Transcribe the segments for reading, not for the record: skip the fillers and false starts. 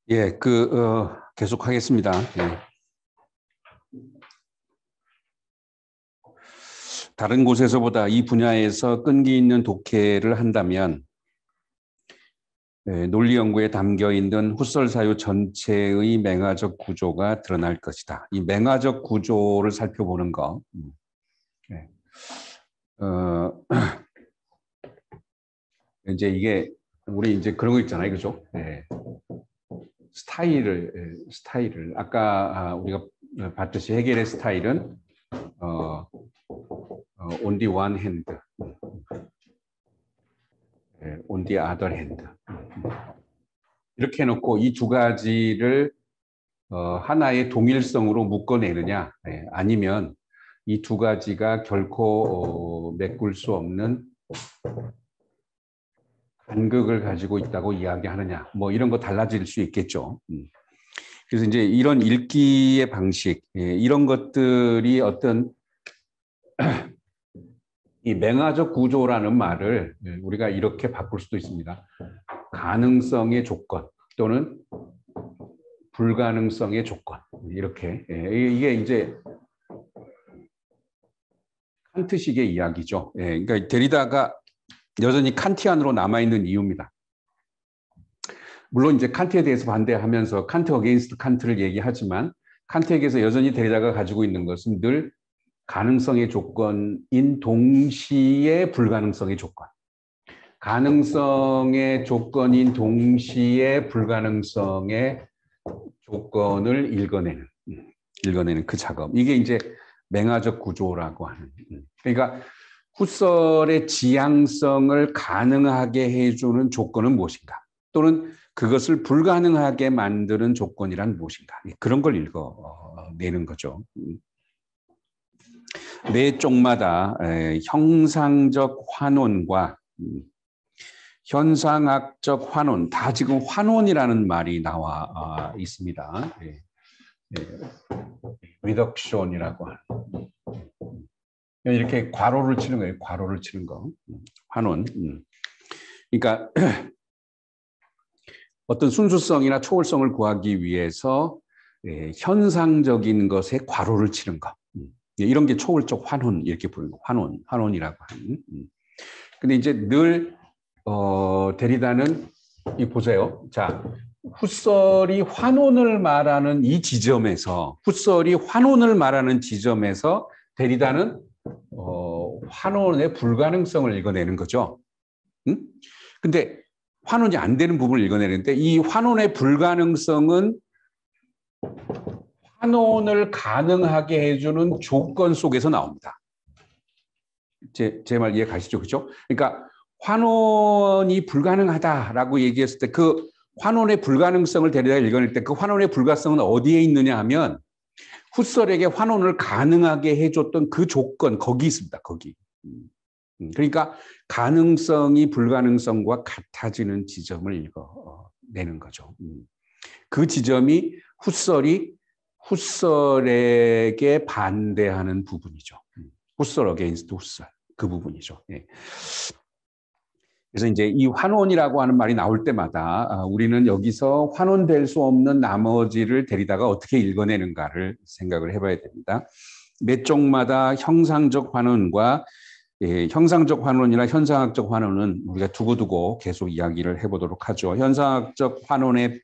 예, 계속하겠습니다. 예. 다른 곳에서보다 이 분야에서 끈기 있는 독해를 한다면 논리 연구에 담겨 있는 후설 사유 전체의 맹아적 구조가 드러날 것이다. 이 맹아적 구조를 살펴보는 거. 예. 이제 이게 우리 이제 그런 거 있잖아요, 그죠? 예. 스타일을 아까 우리가 봤듯이 해겔의 스타일은 on the one hand, on the other hand. 이렇게 해놓고 이 두 가지를 하나의 동일성으로 묶어내느냐, 아니면 이 두 가지가 결코 메꿀 수 없는 간극을 가지고 있다고 이야기하느냐, 뭐 이런 거 달라질 수 있겠죠. 그래서 이제 이런 읽기의 방식, 이런 것들이 어떤 이 맹아적 구조라는 말을 우리가 이렇게 바꿀 수도 있습니다. 가능성의 조건 또는 불가능성의 조건, 이렇게. 이게 이제 칸트식의 이야기죠. 그러니까 데리다가 여전히 칸티안으로 남아있는 이유입니다. 물론 이제 칸트에 대해서 반대하면서 칸트 어게인스트 칸트를 얘기하지만 칸트에게서 여전히 데리다가 가지고 있는 것은 늘 가능성의 조건인 동시에 불가능성의 조건. 가능성의 조건인 동시에 불가능성의 조건을 읽어내는 그 작업. 이게 이제 맹아적 구조라고 하는. 그러니까 후설의 지향성을 가능하게 해주는 조건은 무엇인가? 또는 그것을 불가능하게 만드는 조건이란 무엇인가? 그런 걸 읽어내는 거죠. 매 쪽마다 형상적 환원과 현상학적 환원, 다 지금 환원이라는 말이 나와 있습니다. 리덕션이라고 하는. 이렇게 괄호를 치는 거예요. 괄호를 치는 거. 환원. 그러니까 어떤 순수성이나 초월성을 구하기 위해서 현상적인 것에 괄호를 치는 거. 이런 게 초월적 환원, 이렇게 부르는 거. 환원이라고 하는. 근데 이제 늘 데리다는 이 보세요. 자, 후설이 환원을 말하는 이 지점에서, 후설이 환원을 말하는 지점에서 데리다는 환원의 불가능성을 읽어내는 거죠. 근데 환원이 안 되는 부분을 읽어내는데 이 환원의 불가능성은 환원을 가능하게 해주는 조건 속에서 나옵니다. 제 말 이해 가시죠? 그렇죠? 그러니까 환원이 불가능하다라고 얘기했을 때 그 환원의 불가능성을 데리다가 읽어낼 때 그 환원의 불가성은 어디에 있느냐 하면 후설에게 환원을 가능하게 해줬던 그 조건, 거기 있습니다. 거기. 그러니까 가능성이 불가능성과 같아지는 지점을 읽어내는 거죠. 그 지점이 후설에게 반대하는 부분이죠. 후설 어게인스트 후설, 그 부분이죠. 그래서 이제 이 환원이라고 하는 말이 나올 때마다 우리는 여기서 환원될 수 없는 나머지를 데리다가 어떻게 읽어내는가를 생각을 해봐야 됩니다. 몇 쪽마다 형상적 환원과 형상적 환원이나 현상학적 환원은 우리가 두고두고 계속 이야기를 해보도록 하죠. 현상학적 환원의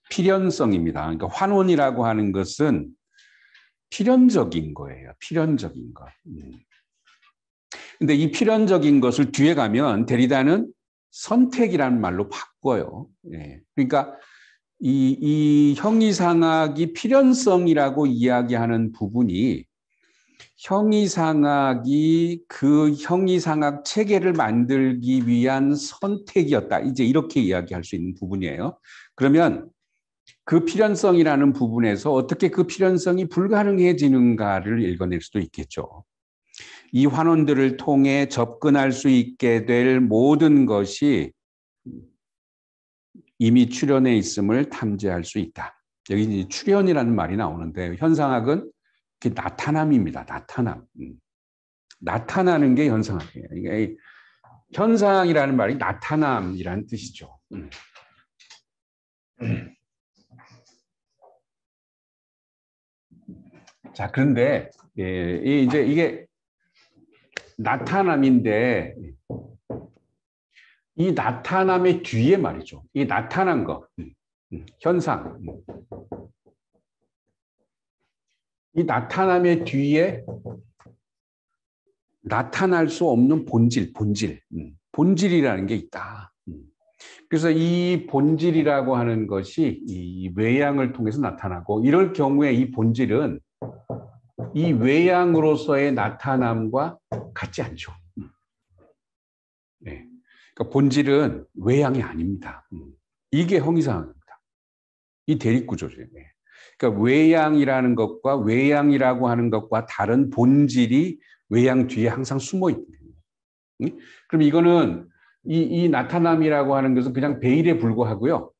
필연성입니다. 그러니까 환원이라고 하는 것은 필연적인 거예요. 필연적인 것. 근데 이 필연적인 것을 뒤에 가면 데리다는 선택이라는 말로 바꿔요. 그러니까 이 형이상학이 필연성이라고 이야기하는 부분이 형이상학이 그 형이상학 체계를 만들기 위한 선택이었다. 이제 이렇게 이야기할 수 있는 부분이에요. 그러면 그 필연성이라는 부분에서 어떻게 그 필연성이 불가능해지는가를 읽어낼 수도 있겠죠. 이 환원들을 통해 접근할 수 있게 될 모든 것이 이미 출현해 있음을 탐지할 수 있다. 여기 출현이라는 말이 나오는데 현상학은 나타남입니다. 나타남. 나타나는 게 현상학이에요. 현상이라는 말이 나타남이라는 뜻이죠. 자, 그런데 이제 이게 나타남인데 이 나타남의 뒤에 말이죠. 이 나타난 거, 현상. 이 나타남의 뒤에 나타날 수 없는 본질이라는 게 있다. 그래서 이 본질이라고 하는 것이 이 외양을 통해서 나타나고, 이럴 경우에 이 본질은 이 외양으로서의 나타남과 같지 않죠. 네. 그러니까 본질은 외양이 아닙니다. 이게 형이상학입니다. 이 대립구조죠. 네. 그러니까 외양이라는 것과 외양이라고 하는 것과 다른 본질이 외양 뒤에 항상 숨어 있는 거예요. 그럼 이거는 이 나타남이라고 하는 것은 그냥 베일에 불과하고요.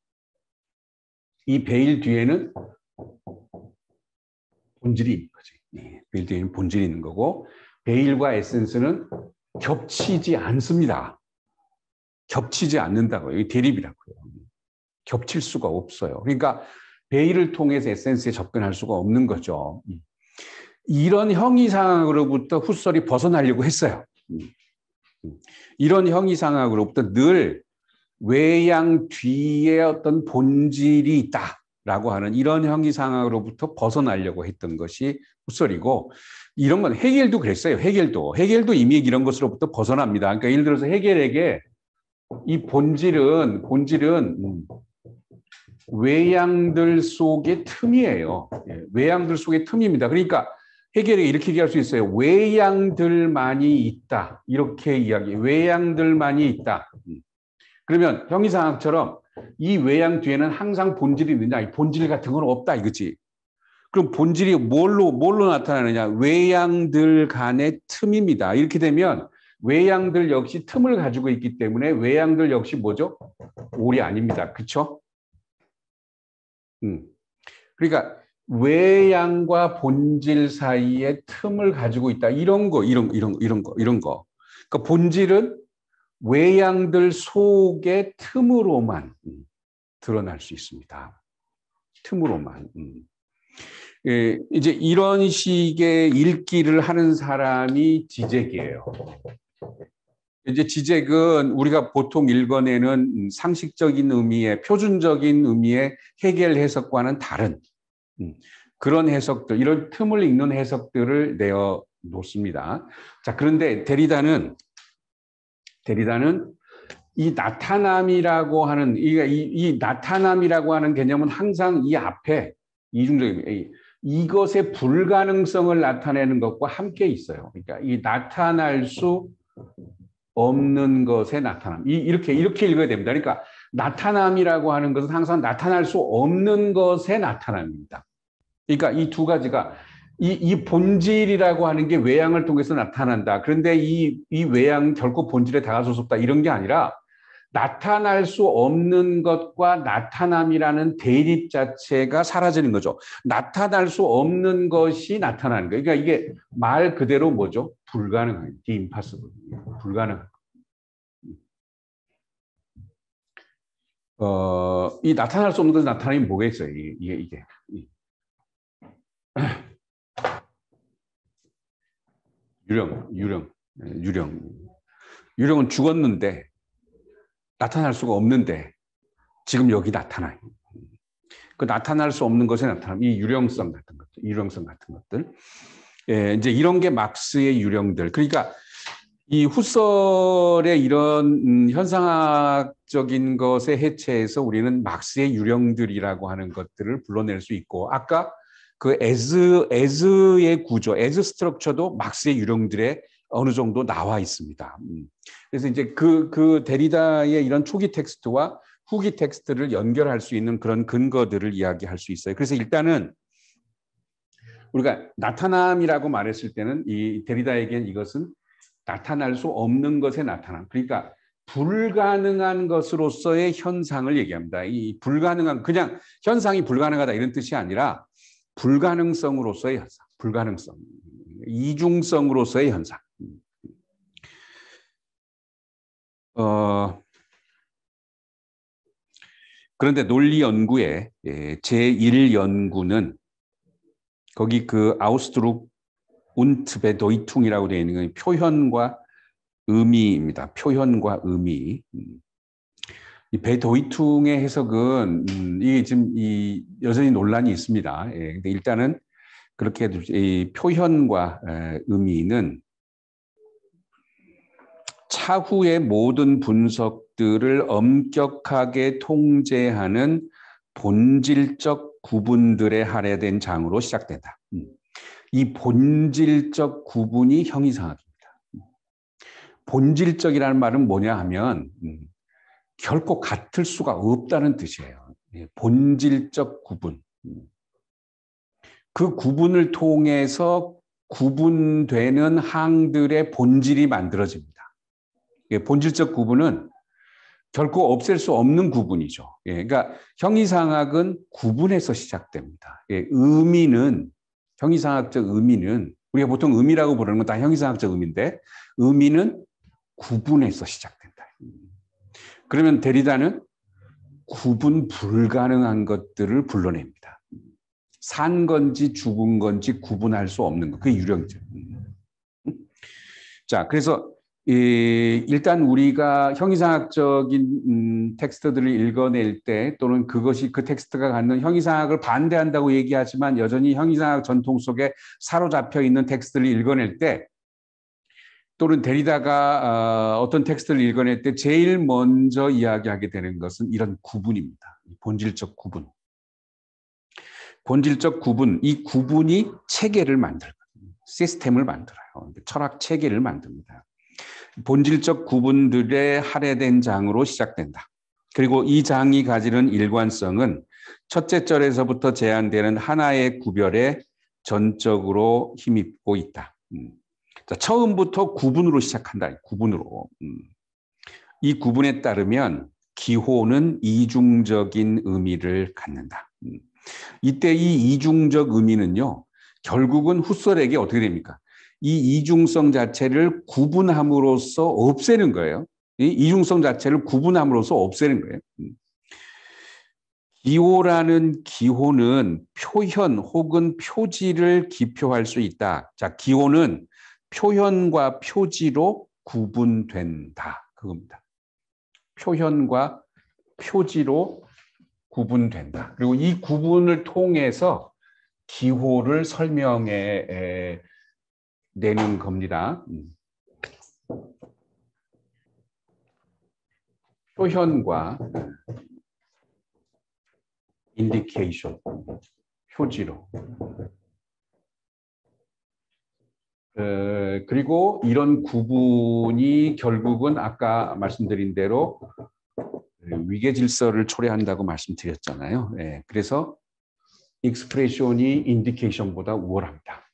이 베일 뒤에는 본질이 있는 거지. 베일 뒤에는 본질이 있는 거고, 베일과 에센스는 겹치지 않습니다. 겹치지 않는다고요. 이게 대립이라고요. 겹칠 수가 없어요. 그러니까 베일을 통해서 에센스에 접근할 수가 없는 거죠. 이런 형이상학으로부터 후설이 벗어나려고 했어요. 이런 형이상학으로부터 늘 외양 뒤에 어떤 본질이 있다라고 하는 이런 형이상학으로부터 벗어나려고 했던 것이 후설이고, 이런 건 헤겔도 그랬어요. 헤겔도 이미 이런 것으로부터 벗어납니다. 그러니까 예를 들어서 헤겔에게 이 본질은 외양들 속의 틈이에요. 외양들 속의 틈입니다. 그러니까 헤겔이 이렇게 얘기할 수 있어요. 외양들만이 있다. 이렇게 이야기. 외양들만이 있다. 그러면 형이상학처럼 이 외양 뒤에는 항상 본질이 있느냐? 본질 같은 건 없다 이거지. 그럼 본질이 뭘로 나타나느냐? 외양들 간의 틈입니다. 이렇게 되면 외양들 역시 틈을 가지고 있기 때문에 외양들 역시 뭐죠? 올이 아닙니다. 그렇죠? 그러니까 외양과 본질 사이에 틈을 가지고 있다. 이런 거. 그러니까 본질은 외양들 속의 틈으로만 드러날 수 있습니다. 틈으로만. 이제 이런 식의 읽기를 하는 사람이 지젝이에요. 이제 지젝은 우리가 보통 읽어내는 상식적인 의미의, 표준적인 의미의 헤겔 해석과는 다른 그런 해석들, 이런 틈을 읽는 해석들을 내어 놓습니다. 자, 그런데 데리다는 이 나타남이라고 하는 이 나타남이라고 하는 개념은 항상 이 앞에 이중적인 이것의 불가능성을 나타내는 것과 함께 있어요. 그러니까 이 나타날 수 없는 것의 나타남. 이렇게 읽어야 됩니다. 그러니까 나타남이라고 하는 것은 항상 나타날 수 없는 것의 나타남입니다. 그러니까 이 두 가지가 이 본질이라고 하는 게 외양을 통해서 나타난다. 그런데 이 외양은 결코 본질에 다가설 수 없다. 이런 게 아니라 나타날 수 없는 것과 나타남이라는 대립 자체가 사라지는 거죠. 나타날 수 없는 것이 나타나는 거예요. 그러니까 이게 말 그대로 뭐죠? 불가능한, the impossible. 불가능한. 이 나타날 수 없는 것이 나타나면 뭐겠어요? 이게. 유령은 죽었는데 나타날 수가 없는데 지금 여기 나타나요. 그 나타날 수 없는 것에 나타나면 이 유령성 같은 것들. 이제 이런 게 막스의 유령들. 그러니까 이 후설의 이런 현상학적인 것의 해체에서 우리는 막스의 유령들이라고 하는 것들을 불러낼 수 있고, 아까 그 as의 구조, as 스트럭처도 막스의 유령들에 어느 정도 나와 있습니다. 그래서 이제 그 데리다의 이런 초기 텍스트와 후기 텍스트를 연결할 수 있는 그런 근거들을 이야기할 수 있어요. 그래서 일단은 우리가 나타남이라고 말했을 때는 이 데리다에겐 이것은 나타날 수 없는 것의 나타남. 그러니까 불가능한 것으로서의 현상을 얘기합니다. 이 불가능한, 그냥 현상이 불가능하다 이런 뜻이 아니라 불가능성으로서의 현상, 불가능성, 이중성으로서의 현상. 그런데 논리 연구의 제1연구는 거기 그 아우스트룩 운트 베도이퉁이라고 되어 있는 건 표현과 의미입니다. 표현과 의미. 이 베도이퉁의 해석은 이게 지금 여전히 논란이 있습니다. 근데 일단은 그렇게 해도 이 표현과 의미는 차후의 모든 분석들을 엄격하게 통제하는 본질적 구분들에 할애된 장으로 시작된다. 이 본질적 구분이 형이상학입니다. 본질적이라는 말은 뭐냐 하면 결코 같을 수가 없다는 뜻이에요. 본질적 구분. 그 구분을 통해서 구분되는 항들의 본질이 만들어집니다. 본질적 구분은 결코 없앨 수 없는 구분이죠. 그러니까 형이상학은 구분에서 시작됩니다. 의미는 형이상학적 의미는 우리가 보통 의미라고 부르는 건 다 형이상학적 의미인데 의미는 구분에서 시작된다. 그러면 데리다는 구분 불가능한 것들을 불러냅니다. 산 건지 죽은 건지 구분할 수 없는 것. 그게 유령이죠. 자, 그래서 일단 우리가 형이상학적인 텍스트들을 읽어낼 때 또는 그것이 그 텍스트가 갖는 형이상학을 반대한다고 얘기하지만 여전히 형이상학 전통 속에 사로잡혀 있는 텍스트를 읽어낼 때 또는 데리다가 어떤 텍스트를 읽어낼 때 제일 먼저 이야기하게 되는 것은 이런 구분입니다. 본질적 구분. 본질적 구분, 이 구분이 체계를 만들거든요. 시스템을 만들어요. 철학 체계를 만듭니다. 본질적 구분들에 할애된 장으로 시작된다. 그리고 이 장이 가지는 일관성은 첫째 절에서부터 제한되는 하나의 구별에 전적으로 힘입고 있다. 자, 처음부터 구분으로 시작한다. 구분으로. 이 구분에 따르면 기호는 이중적인 의미를 갖는다. 이때 이 이중적 의미는요, 결국은 훗설에게 어떻게 됩니까? 이 이중성 자체를 구분함으로써 없애는 거예요. 이 이중성 자체를 구분함으로써 없애는 거예요. 기호라는 기호는 표현 혹은 표지를 기표할 수 있다. 자, 기호는 표현과 표지로 구분된다. 그겁니다. 표현과 표지로 구분된다. 그리고 이 구분을 통해서 기호를 설명해 내는 겁니다. 표현과 인디케이션, 표지로. 그리고 이런 구분이 결국은 아까 말씀드린 대로 위계 질서를 초래한다고 말씀드렸잖아요. 그래서 익스프레션이 인디케이션보다 우월합니다.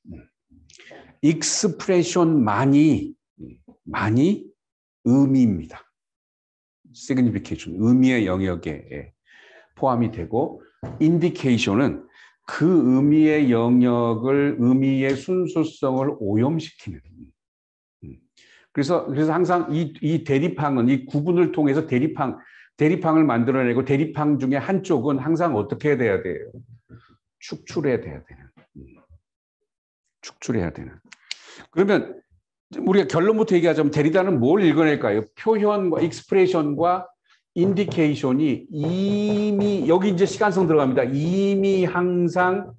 익스프레션만이 의미입니다. 시그니피케이션, 의미의 영역에 포함이 되고 인디케이션은 그 의미의 영역을 의미의 순수성을 오염시키는. 그래서 항상 이 대립항은 이 구분을 통해서 대립항을 만들어내고 대립항 중에 한쪽은 항상 어떻게 돼야 돼요? 축출해야 돼야 되는. 축출해야 되는. 그러면 우리가 결론부터 얘기하자면 데리다는 뭘 읽어낼까요? 표현과 익스프레션과 인디케이션이 이미 여기 이제 시간성 들어갑니다. 이미 항상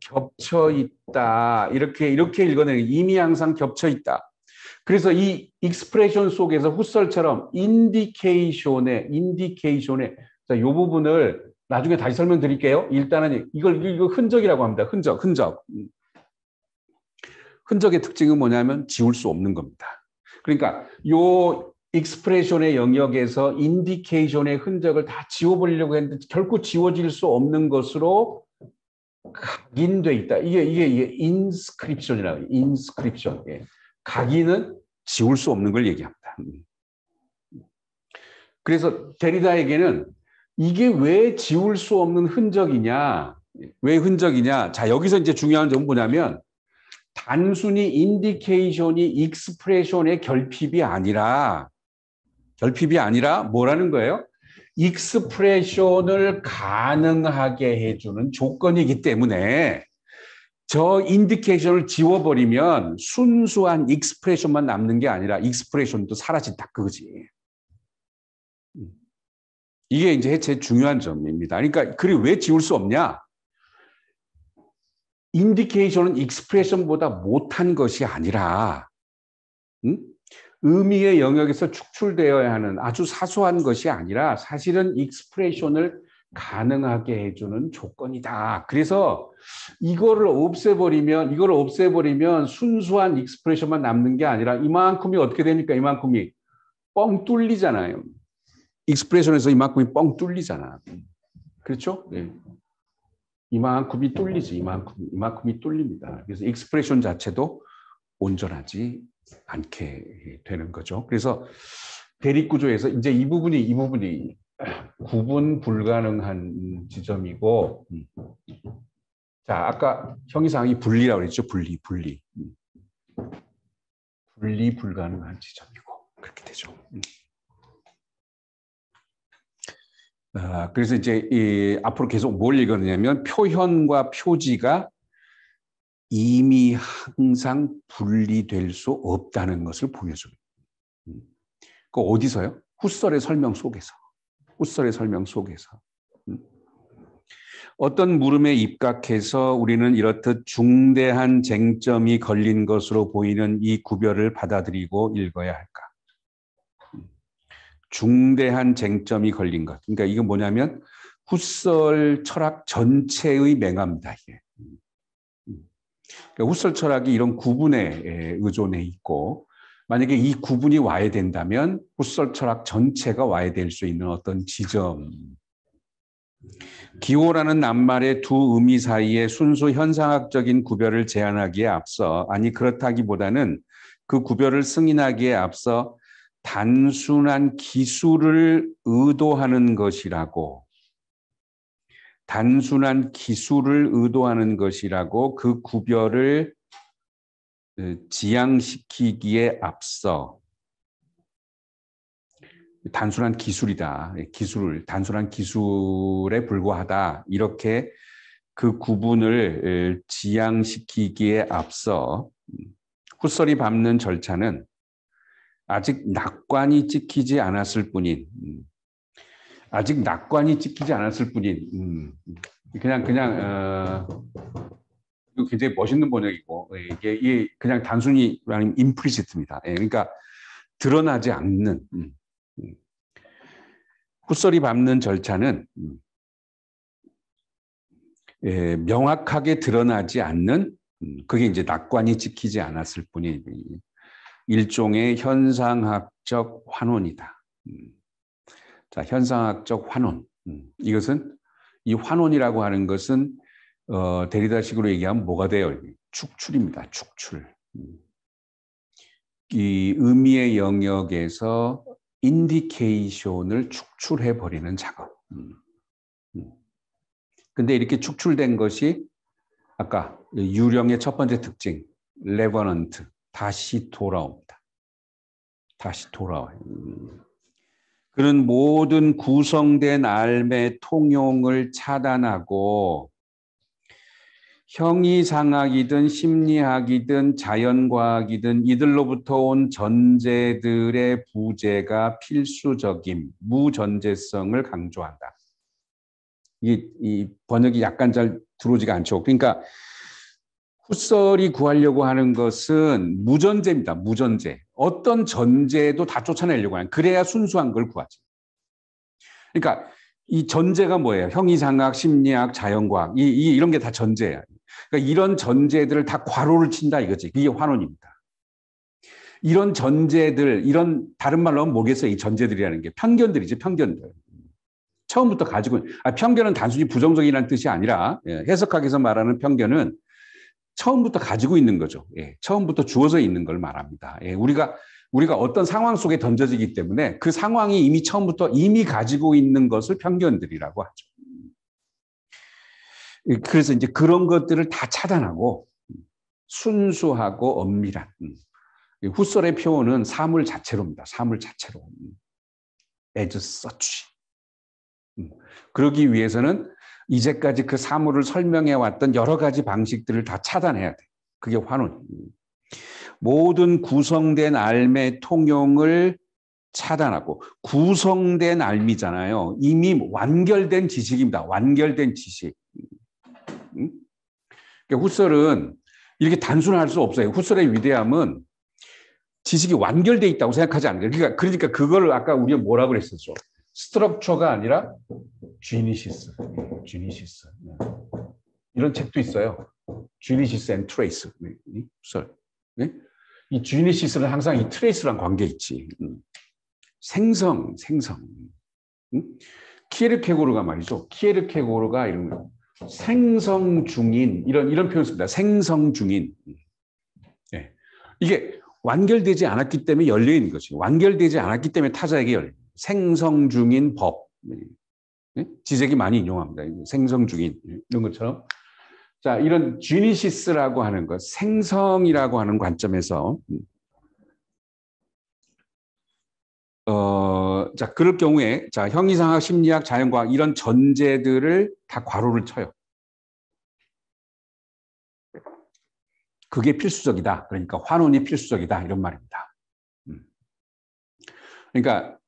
겹쳐 있다. 이렇게 읽어내는 이미 항상 겹쳐 있다. 그래서 이 익스프레션 속에서 훗설처럼 인디케이션에 자, 이 부분을 나중에 다시 설명드릴게요. 일단은 이걸 흔적이라고 합니다. 흔적. 흔적의 특징은 뭐냐면 지울 수 없는 겁니다. 그러니까 요 익스프레션의 영역에서 인디케이션의 흔적을 다 지워버리려고 했는데 결코 지워질 수 없는 것으로 각인돼 있다. 이게 인스크립션이라고 해요. 인스크립션. 각인은 지울 수 없는 걸 얘기합니다. 그래서 데리다에게는 이게 왜 지울 수 없는 흔적이냐? 왜 흔적이냐? 자, 여기서 이제 중요한 점은 뭐냐면 단순히 인디케이션이 익스프레션의 결핍이 아니라 결핍이 아니라 뭐라는 거예요? 익스프레션을 가능하게 해주는 조건이기 때문에 저 인디케이션을 지워버리면 순수한 익스프레션만 남는 게 아니라 익스프레션도 사라진다 그거지. 이게 이제 제일 중요한 점입니다. 그러니까 그리고 왜 지울 수 없냐? 인디케이션은 익스프레션보다 못한 것이 아니라 의미의 영역에서 축출되어야 하는 아주 사소한 것이 아니라 사실은 익스프레션을 가능하게 해주는 조건이다. 그래서 이거를 없애버리면 순수한 익스프레션만 남는 게 아니라 이만큼이 어떻게 되니까 이만큼이 뻥 뚫리잖아요. 익스프레션에서 이만큼이 뻥 뚫리잖아. 그렇죠? 네. 이만큼이 뚫리지. 이만큼이 뚫립니다. 그래서 익스프레션 자체도 온전하지 않게 되는 거죠. 그래서 대립구조에서 이제 이 부분이 구분 불가능한 지점이고, 자, 아까 형이상이 분리라고 그랬죠. 분리 불가능한 지점이고 그렇게 되죠. 그래서 이제 앞으로 계속 뭘 읽었냐면 표현과 표지가 이미 항상 분리될 수 없다는 것을 보여줘요. 그 어디서요? 후설의 설명 속에서. 어떤 물음에 입각해서 우리는 이렇듯 중대한 쟁점이 걸린 것으로 보이는 이 구별을 받아들이고 읽어야 할까? 중대한 쟁점이 걸린 것. 그러니까 이건 뭐냐면 후설 철학 전체의 맹합니다. 이게. 그러니까 후설 철학이 이런 구분에 의존해 있고 만약에 이 구분이 와야 된다면 후설 철학 전체가 와야 될 수 있는 어떤 지점. 기호라는 낱말의 두 의미 사이에 순수 현상학적인 구별을 제안하기에 앞서 그렇다기보다는 그 구별을 승인하기에 앞서 단순한 기술을 의도하는 것이라고 그 구별을 지향시키기에 앞서 단순한 기술이다. 단순한 기술에 불과하다. 이렇게 그 구분을 지향시키기에 앞서 후설이 밟는 절차는 아직 낙관이 찍히지 않았을 뿐인 이거 굉장히 멋있는 번역이고 이게 그냥 단순히 말하면 implicit입니다. 그러니까 드러나지 않는 후설이 밟는 절차는 명확하게 드러나지 않는 그게 이제 낙관이 찍히지 않았을 뿐인 일종의 현상학적 환원이다. 자, 현상학적 환원. 이것은 이 환원이라고 하는 것은 데리다식으로 얘기하면 뭐가 돼요? 축출입니다. 축출. 이 의미의 영역에서 인디케이션을 축출해 버리는 작업. 근데 이렇게 축출된 것이 아까 유령의 첫 번째 특징, 레버넌트, 다시 돌아옵니다. 다시 돌아와요. 그는 모든 구성된 삶의 통용을 차단하고 형이상학이든 심리학이든 자연과학이든 이들로부터 온 전제들의 부재가 필수적임, 무전제성을 강조한다. 이 번역이 약간 잘 들어오지가 않죠. 그러니까 후설이 구하려고 하는 것은 무전제입니다. 무전제. 어떤 전제도 다 쫓아내려고 하는. 그래야 순수한 걸 구하지. 그러니까 이 전제가 뭐예요? 형이상학, 심리학, 자연과학. 이런 게 다 전제야. 그러니까 이런 전제들을 다 괄호를 친다 이거지. 그게 환원입니다. 이런 전제들, 다른 말로 하면 뭐겠어요? 이 전제들이라는 게 편견들이지, 편견들. 처음부터 가지고 편견은 단순히 부정적이라는 뜻이 아니라 해석학에서 말하는 편견은 처음부터 가지고 있는 거죠. 처음부터 주어져 있는 걸 말합니다. 우리가 어떤 상황 속에 던져지기 때문에 그 상황이 이미 처음부터 가지고 있는 것을 편견들이라고 하죠. 그래서 이제 그런 것들을 다 차단하고 순수하고 엄밀한 후설의 표현은 사물 자체로입니다. 사물 자체로. as such. 그러기 위해서는 이제까지 그 사물을 설명해 왔던 여러 가지 방식들을 다 차단해야 돼. 그게 환원. 모든 구성된 알의 통용을 차단하고, 구성된 알미잖아요. 이미 완결된 지식입니다. 완결된 지식. 그러니까 후설은 이렇게 단순할 수 없어요. 후설의 위대함은 지식이 완결돼 있다고 생각하지 않는 거예요. 그러니까 그걸 아까 우리가 뭐라고 그랬었죠? 스트럭처가 아니라 지니시스. 이런 책도 있어요. 지니시스 앤 트레이스. 후설. 이 지니시스는 항상 이 트레이스랑 관계 있지. 생성. 키에르케고르가 말이죠. 키에르케고르가 이런 거. 생성 중인 이런 표현 씁니다. 생성 중인. 네. 이게 완결되지 않았기 때문에 열려 있는 것이. 완결되지 않았기 때문에 타자에게 열려. 생성 중인 법. 네? 지적이 많이 인용합니다. 생성 중인 이런 것처럼. 자, 이런 지니시스라고 하는 것, 생성이라고 하는 관점에서 자, 그럴 경우에 자, 형이상학, 심리학, 자연과학 이런 전제들을 다 괄호를 쳐요. 그게 필수적이다. 그러니까 환원이 필수적이다. 이런 말입니다. 그러니까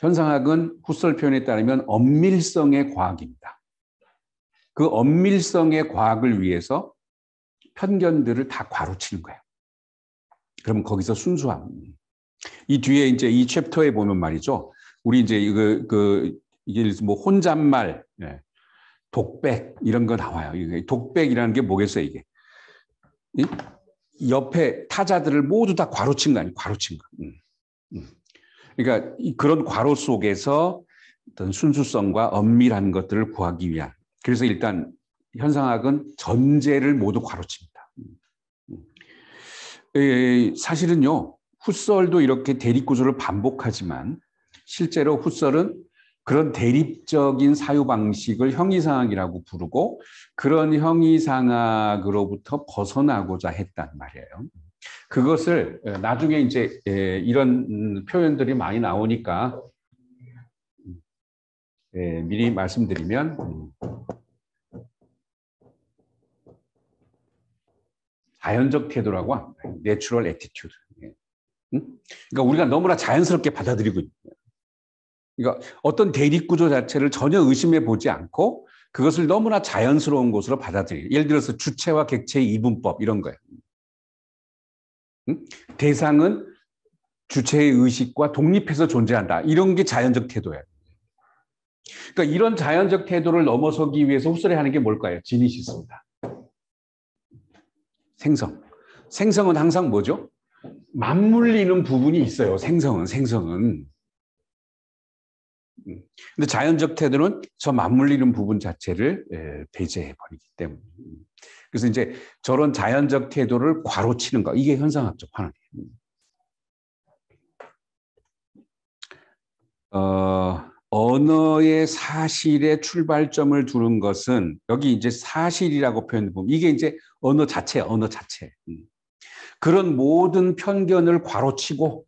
현상학은 후설 표현에 따르면 엄밀성의 과학입니다. 그 엄밀성의 과학을 위해서 편견들을 다 괄호치는 거예요. 그러면 거기서 순수함. 이 뒤에 이제 이 챕터에 보면 말이죠. 우리 이제 이게 뭐 혼잣말, 독백 이런 거 나와요. 독백이라는 게 뭐겠어요, 이게? 옆에 타자들을 모두 다 괄호친 거 아니에요? 괄호친 거. 그러니까 그런 괄호 속에서 어떤 순수성과 엄밀한 것들을 구하기 위한. 그래서 일단 현상학은 전제를 모두 괄호칩니다. 사실은요, 후설도 이렇게 대립구조를 반복하지만 실제로 후설은 그런 대립적인 사유방식을 형이상학이라고 부르고 그런 형이상학으로부터 벗어나고자 했단 말이에요. 그것을 나중에 이제 이런 표현들이 많이 나오니까 미리 말씀드리면 자연적 태도라고 합니다. 내추럴 애티튜드. 그러니까 우리가 너무나 자연스럽게 받아들이고 있는 거예요. 그러니까 어떤 대립구조 자체를 전혀 의심해 보지 않고 그것을 너무나 자연스러운 것으로 받아들여요. 예를 들어서 주체와 객체의 이분법 이런 거예요. 대상은 주체의 의식과 독립해서 존재한다. 이런 게 자연적 태도예요. 그러니까 이런 자연적 태도를 넘어서기 위해서 후설이 하는 게 뭘까요? 지니시스입니다. 생성. 생성은 항상 뭐죠? 맞물리는 부분이 있어요. 생성은. 근데 자연적 태도는 저 맞물리는 부분 자체를 배제해 버리기 때문에. 그래서 이제 저런 자연적 태도를 괄호치는 거. 이게 현상학적 환원이에요. 언어의 사실의 출발점을 두는 것은 여기 이제 사실이라고 표현해보면 이게 이제 언어 자체. 그런 모든 편견을 괄호치고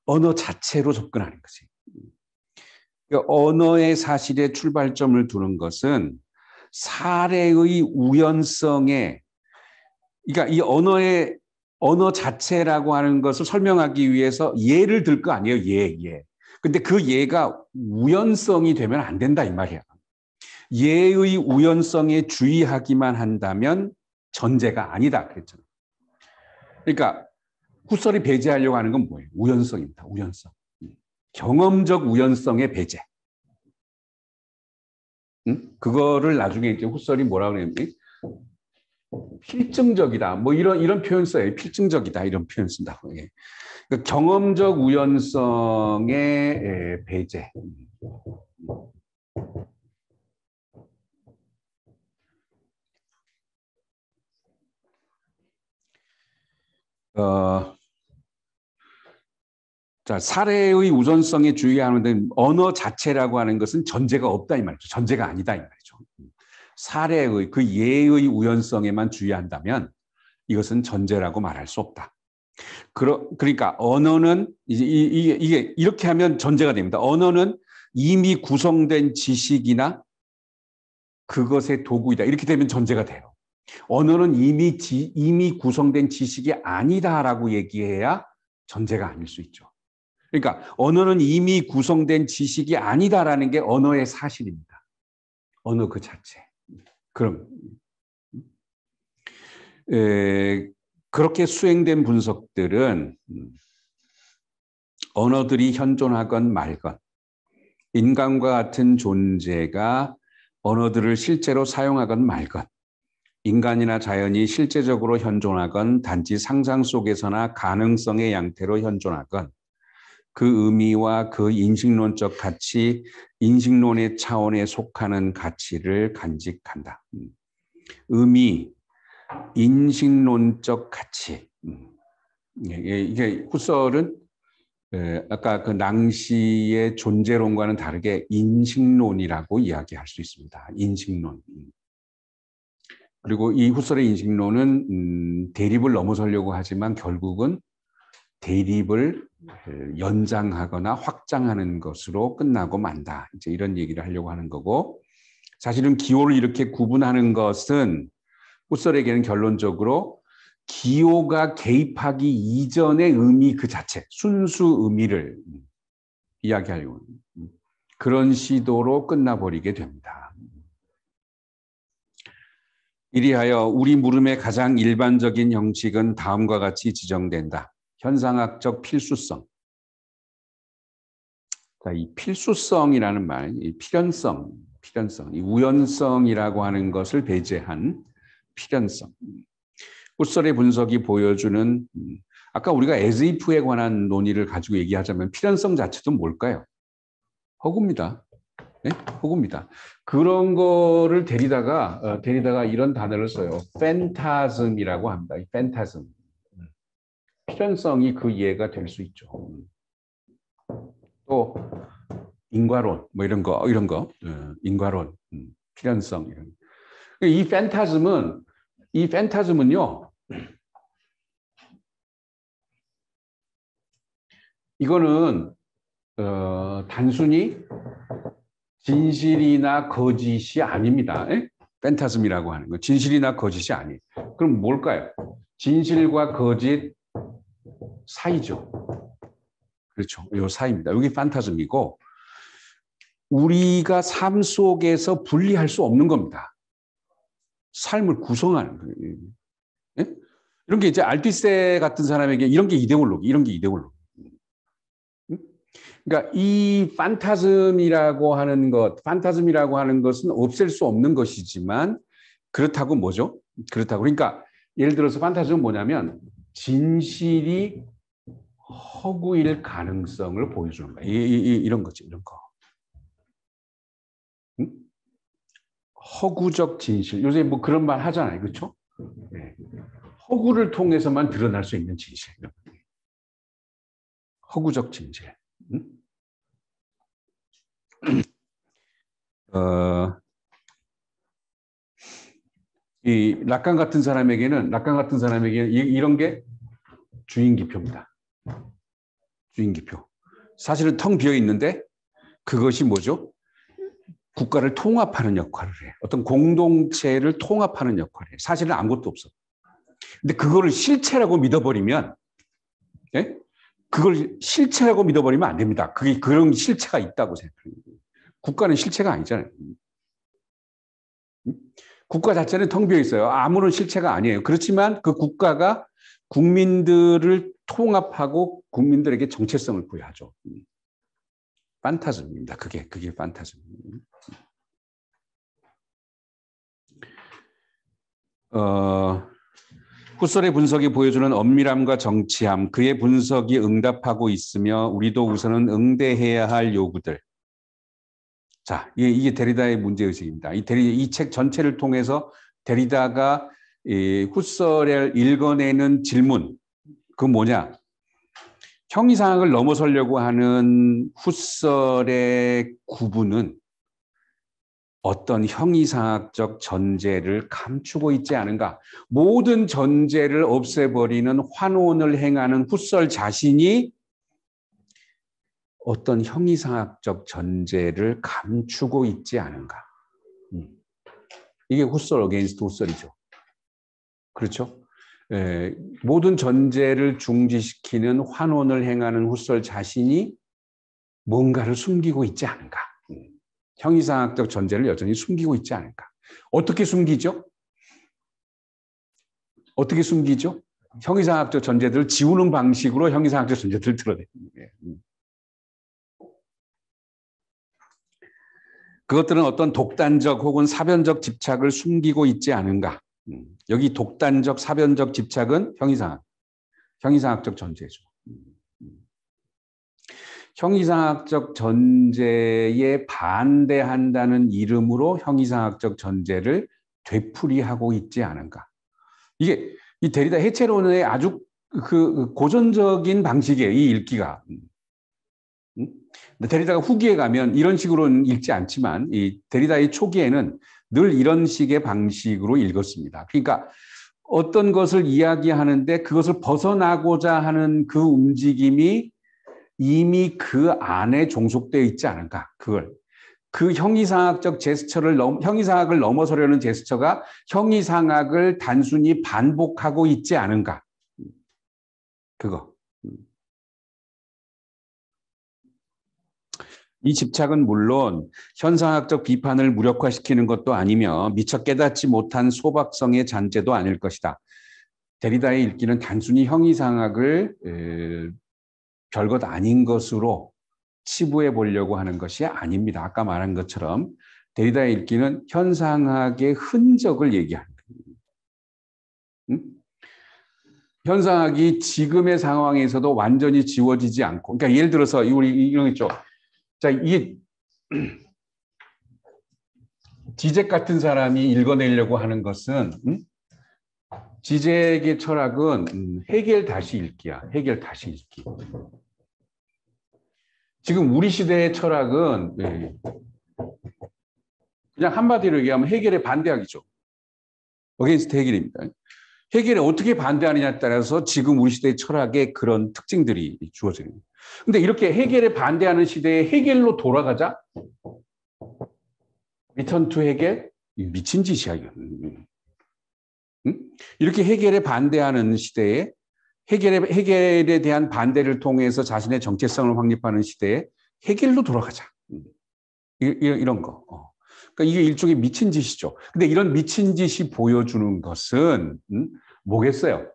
언어 자체로 접근하는 거지. 그러니까 언어의 사실의 출발점을 두는 것은 사례의 우연성에, 그러니까 이 언어 자체라고 하는 것을 설명하기 위해서 예를 들 거 아니에요. 예. 근데 그 예가 우연성이 되면 안 된다 이 말이야. 예의 우연성에 주의하기만 한다면 전제가 아니다 그랬잖아요. 그러니까 후설이 배제하려고 하는 건 뭐예요? 우연성입니다. 우연성. 경험적 우연성의 배제. 그거를 나중에 이제 후설이 뭐라 그랬는지 필증적이다. 뭐 이런 표현 써요. 필증적이다 이런 표현 쓴다고. 그러니까 경험적 우연성의 배제. 자, 사례의 우선성에 주의하는데 언어 자체라고 하는 것은 전제가 없다 이 말이죠. 전제가 아니다 이 말이죠. 사례의 그 예의 우연성에만 주의한다면 이것은 전제라고 말할 수 없다. 그러니까 언어는 이게 이렇게 하면 전제가 됩니다. 언어는 이미 구성된 지식이나 그것의 도구이다. 이렇게 되면 전제가 돼요. 언어는 이미 구성된 지식이 아니다라고 얘기해야 전제가 아닐 수 있죠. 그러니까 언어는 이미 구성된 지식이 아니다라는 게 언어의 사실입니다. 언어 그 자체. 그럼 그렇게 수행된 분석들은 언어들이 현존하건 말건 인간과 같은 존재가 언어들을 실제로 사용하건 말건 인간이나 자연이 실제적으로 현존하건 단지 상상 속에서나 가능성의 양태로 현존하건 그 의미와 그 인식론적 가치, 인식론의 차원에 속하는 가치를 간직한다. 의미, 인식론적 가치. 이게 후설은 아까 그 낭시의 존재론과는 다르게 인식론이라고 이야기할 수 있습니다. 인식론. 그리고 이 후설의 인식론은 대립을 넘어서려고 하지만 결국은 대립을 연장하거나 확장하는 것으로 끝나고 만다. 이제 이런 얘기를 하려고 하는 거고, 사실은 기호를 이렇게 구분하는 것은 후설에게는 결론적으로 기호가 개입하기 이전의 의미 그 자체, 순수 의미를 이야기하려고 그런 시도로 끝나버리게 됩니다. 이리하여 우리 물음의 가장 일반적인 형식은 다음과 같이 지정된다. 현상학적 필수성. 자, 이 필수성이라는 말, 이 필연성, 이 우연성이라고 하는 것을 배제한 필연성. 후설의 분석이 보여주는 아까 우리가 as if에 관한 논의를 가지고 얘기하자면 필연성 자체도 뭘까요? 허구입니다. 네? 허구입니다. 그런 거를 데리다가 이런 단어를 써요. 팬타즘이라고 합니다. 이 팬타즘. 필연성이 그 이해가 될 수 있죠. 또 인과론 뭐 이런 거 인과론, 필연성 이런. 이 팬타즘은요. 이거는 단순히 진실이나 거짓이 아닙니다. 팬타즘이라고 하는 거 진실이나 거짓이 아니에요. 그럼 뭘까요? 진실과 거짓 사이죠. 그렇죠. 이 사이입니다. 여기 판타즘이고 우리가 삶 속에서 분리할 수 없는 겁니다. 삶을 구성하는 거예요. 예? 이런 게 이제 알티세 같은 사람에게 이런 게 이데올로기. 그러니까 이 판타즘이라고 하는 것은 없앨 수 없는 것이지만 그렇다고 뭐죠? 그러니까 예를 들어서 판타즘은 뭐냐면 진실이 허구일 가능성을 보여주는 거예요. 이런 거죠, 이런 거. 응? 허구적 진실. 요새 뭐 그런 말 하잖아요, 그렇죠? 네. 허구를 통해서만 드러날 수 있는 진실. 허구적 진실. 응? 이 락강 같은 사람에게는 이런 게 주인기표입니다. 주인기표. 사실은 텅 비어 있는데 그것이 뭐죠? 국가를 통합하는 역할을 해. 어떤 공동체를 통합하는 역할을 해. 사실은 아무것도 없어. 근데 그거를 실체라고 믿어버리면, 예? 그걸 실체라고 믿어버리면 안 됩니다. 그게 그런 실체가 있다고 생각합니다. 국가는 실체가 아니잖아요. 국가 자체는 텅 비어 있어요. 아무런 실체가 아니에요. 그렇지만 그 국가가 국민들을 통합하고 국민들에게 정체성을 부여하죠. 판타즘입니다. 그게 판타즘. 후설의 분석이 보여주는 엄밀함과 정치함, 그의 분석이 응답하고 있으며 우리도 우선은 응대해야 할 요구들. 자, 이게 데리다의 문제의식입니다. 이 책 전체를 통해서 데리다가 후설을 읽어내는 질문, 그 뭐냐? 형이상학을 넘어서려고 하는 후설의 구분은 어떤 형이상학적 전제를 감추고 있지 않은가? 모든 전제를 없애버리는 환원을 행하는 훗설 자신이 어떤 형이상학적 전제를 감추고 있지 않은가? 이게 훗설 어게인스트 훗설이죠. 그렇죠? 모든 전제를 중지시키는 환원을 행하는 훗설 자신이 뭔가를 숨기고 있지 않은가? 형이상학적 전제를 여전히 숨기고 있지 않을까? 어떻게 숨기죠? 어떻게 숨기죠? 형이상학적 전제들을 지우는 방식으로 형이상학적 전제들을 드러내는 거예요. 그것들은 어떤 독단적 혹은 사변적 집착을 숨기고 있지 않은가? 여기 독단적, 사변적 집착은 형이상학적 전제죠. 형이상학적 전제에 반대한다는 이름으로 형이상학적 전제를 되풀이하고 있지 않은가? 이게 이 데리다 해체론의 아주 그 고전적인 방식이에요. 이 읽기가. 데리다가 후기에 가면 이런 식으로는 읽지 않지만 이 데리다의 초기에는 늘 이런 식의 방식으로 읽었습니다. 그러니까 어떤 것을 이야기하는데 그것을 벗어나고자 하는 그 움직임이 이미 그 안에 종속되어 있지 않은가. 그 형이상학적 제스처를 형이상학을 넘어서려는 제스처가 형이상학을 단순히 반복하고 있지 않은가. 그거. 이 집착은 물론 현상학적 비판을 무력화시키는 것도 아니며 미처 깨닫지 못한 소박성의 잔재도 아닐 것이다. 데리다의 읽기는 단순히 형이상학을 별것 아닌 것으로 치부해 보려고 하는 것이 아닙니다. 아까 말한 것처럼 데리다의 읽기는 현상학의 흔적을 얘기하는 거예요. 현상학이 지금의 상황에서도 완전히 지워지지 않고, 그러니까 예를 들어서 우리 이런 거 있죠. 자, 이게 지젝 같은 사람이 읽어내려고 하는 것은 지젝의 철학은 해겔 다시 읽기야. 해겔 다시 읽기. 지금 우리 시대의 철학은 그냥 한마디로 얘기하면 해겔의 반대학이죠. 어게인스트 해겔입니다. 해겔에 어떻게 반대하느냐에 따라서 지금 우리 시대의 철학의 그런 특징들이 주어지는 거예요. 근데 이렇게 해겔에 반대하는 시대에 해겔로 돌아가자? 리턴 투 해겔? 미친 짓이야. 이렇게 해겔에 반대하는 시대에 해겔에 대한 반대를 통해서 자신의 정체성을 확립하는 시대에 해겔로 돌아가자. 이런 거. 그러니까 이게 일종의 미친 짓이죠. 근데 이런 미친 짓이 보여주는 것은 뭐겠어요?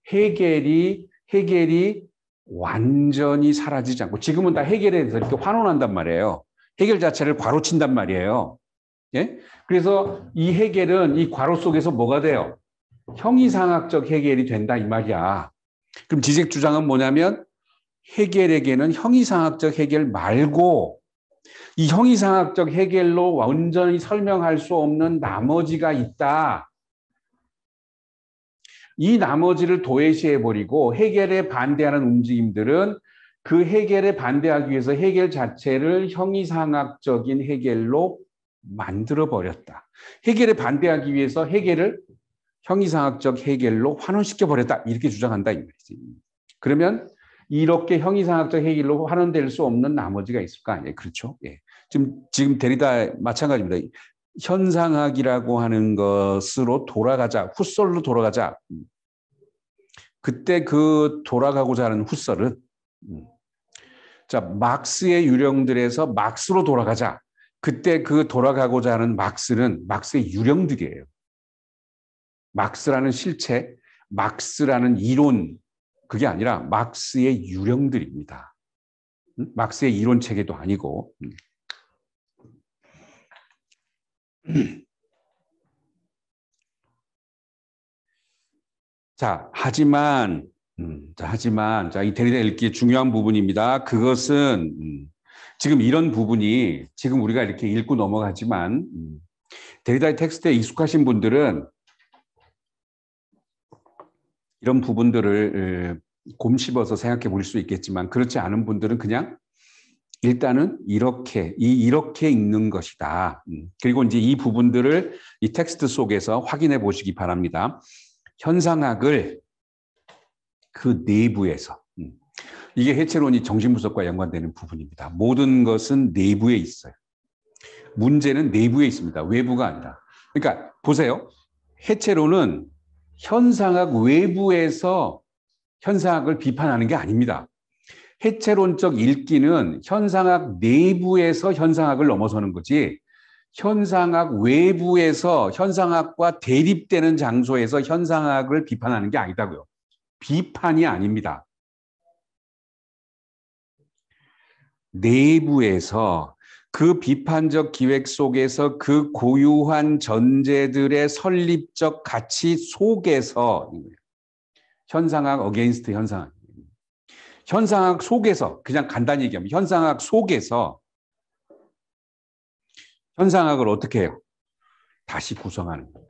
해겔이 완전히 사라지지 않고 지금은 다 해겔에 대해서 이렇게 환원한단 말이에요. 해겔 자체를 괄호친단 말이에요. 예? 그래서 이 해겔은 이 괄호 속에서 뭐가 돼요? 형이상학적 해겔이 된다 이 말이야. 그럼 지적 주장은 뭐냐면 해겔에게는 형이상학적 해겔 말고 이 형이상학적 해겔로 완전히 설명할 수 없는 나머지가 있다. 이 나머지를 도외시해버리고 해겔에 반대하는 움직임들은 그 해겔에 반대하기 위해서 해겔 자체를 형이상학적인 해겔로 만들어버렸다. 해겔에 반대하기 위해서 해겔을 형이상학적 해겔로 환원시켜버렸다. 이렇게 주장한다 이 말이지. 그러면 이렇게 형이상학적 해겔로 환원될 수 없는 나머지가 있을 거 아니에요. 그렇죠? 예. 지금 데리다 마찬가지입니다. 현상학이라고 하는 것으로 돌아가자. 훗설로 돌아가자. 그때 그 돌아가고자 하는 훗설은 자, 막스의 유령들에서 막스로 돌아가자. 그때 그 돌아가고자 하는 막스는 막스의 유령들이에요. 막스라는 실체, 막스라는 이론, 그게 아니라 막스의 유령들입니다. 막스의 이론 체계도 아니고. 자, 하지만 이 데리다 읽기의 중요한 부분입니다. 그것은 지금 이런 부분이 지금 우리가 이렇게 읽고 넘어가지만 데리다의 텍스트에 익숙하신 분들은 이런 부분들을 곰씹어서 생각해 볼 수 있겠지만 그렇지 않은 분들은 그냥 일단은 이렇게 읽는 것이다. 그리고 이제 이 부분들을 이 텍스트 속에서 확인해 보시기 바랍니다. 현상학을 그 내부에서, 이게 해체론이 정신분석과 연관되는 부분입니다. 모든 것은 내부에 있어요. 문제는 내부에 있습니다. 외부가 아니라. 그러니까 보세요. 해체론은 현상학 외부에서 현상학을 비판하는 게 아닙니다. 해체론적 읽기는 현상학 내부에서 현상학을 넘어서는 거지, 현상학 외부에서 현상학과 대립되는 장소에서 현상학을 비판하는 게 아니다고요. 비판이 아닙니다. 내부에서 그 비판적 기획 속에서 그 고유한 전제들의 설립적 가치 속에서 현상학 어게인스트 현상학. 현상학 속에서, 그냥 간단히 얘기하면 현상학 속에서 현상학을 어떻게 해요? 다시 구성하는 거예요.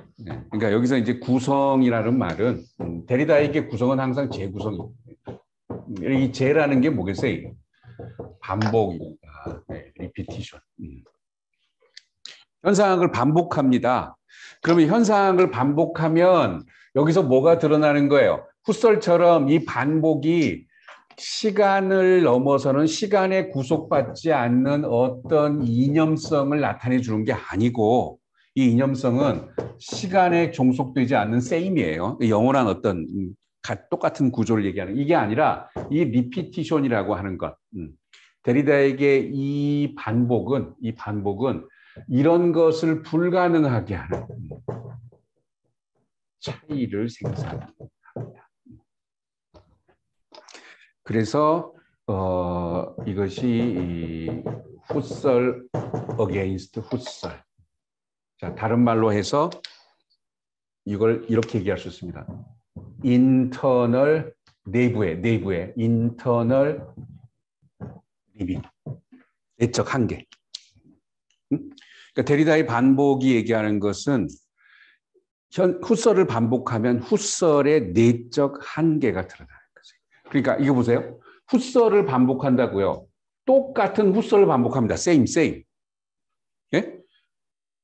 그러니까 여기서 이제 구성이라는 말은 데리다에게 구성은 항상 재구성입니다. 이 재라는 게 뭐겠어요? 반복입니다. 리피티션. 현상학을 반복합니다. 그러면 현상학을 반복하면 여기서 뭐가 드러나는 거예요? 훗설처럼 이 반복이 시간을 넘어서는, 시간에 구속받지 않는 어떤 이념성을 나타내 주는 게 아니고, 이 이념성은 시간에 종속되지 않는 세임이에요. 영원한 어떤 똑같은 구조를 얘기하는, 이게 아니라 이 리피티션이라고 하는 것. 데리다에게 이 반복은 이런 것을 불가능하게 하는 차이를 생산합니다. 그래서 이것이 훗설 against 훗설. 자, 다른 말로 해서 이걸 이렇게 얘기할 수 있습니다. internal, 내부의 internal limit, 내적 한계. 그러니까 데리다의 반복이 얘기하는 것은 훗설을 반복하면 훗설의 내적 한계가 드러나는 거죠. 그러니까 이거 보세요. 훗설을 반복한다고요. 똑같은 훗설을 반복합니다. same. 예?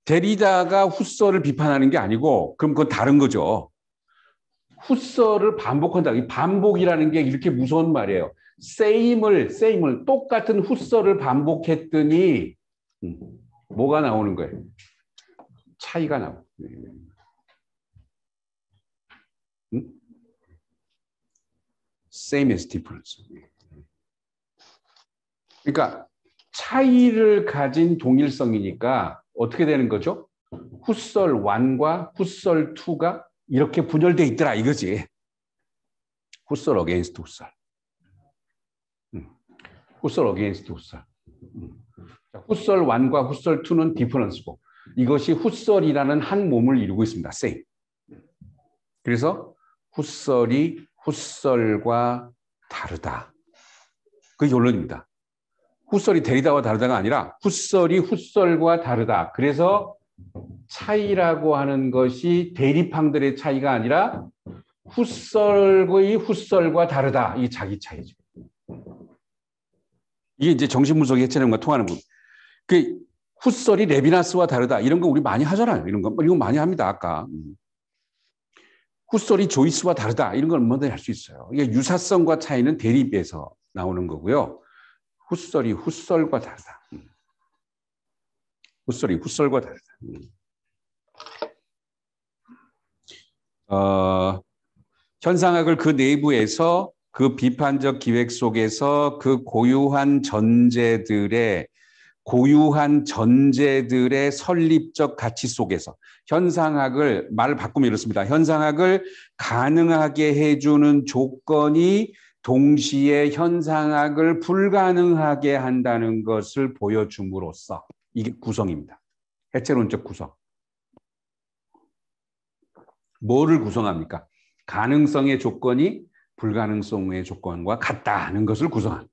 데리다가 훗설을 비판하는 게 아니고, 그럼 그건 다른 거죠. 훗설을 반복한다. 이 반복이라는 게 이렇게 무서운 말이에요. same을 똑같은 훗설을 반복했더니 뭐가 나오는 거예요? 차이가 나오고. Same as difference. 그러니까 차이를 가진 동일성이니까 어떻게 되는 거죠? 훗설 1과 훗설 2가 이렇게 분열돼 있더라 이거지. 훗설 against 훗설. 훗설 against 훗설. 훗설 1과 훗설 2는 difference고, 이것이 훗설이라는 한 몸을 이루고 있습니다. same. 그래서 훗설이 훗설과 다르다. 그게 결론입니다. 훗설이 데리다와 다르다가 아니라 훗설이 훗설과 다르다. 그래서 차이라고 하는 것이 대립항들의 차이가 아니라 훗설의 훗설과 다르다. 이게 자기 차이죠. 이게 이제 정신분석의 해체론과 통하는 부분. 그 훗설이 레비나스와 다르다. 이런 거 우리 많이 하잖아요. 이런 거 많이 합니다. 아까. 훗설이 조이스와 다르다. 이런 건 뭐든 할 수 있어요. 이게 유사성과 차이는 대립에서 나오는 거고요. 훗설이 훗설과 다르다. 훗설이 훗설과 다르다. 현상학을 그 내부에서, 그 비판적 기획 속에서 그 고유한 전제들의 설립적 가치 속에서 현상학을, 말을 바꾸면 이렇습니다. 현상학을 가능하게 해주는 조건이 동시에 현상학을 불가능하게 한다는 것을 보여줌으로써, 이게 구성입니다. 해체론적 구성. 뭐를 구성합니까? 가능성의 조건이 불가능성의 조건과 같다는 것을 구성합니다.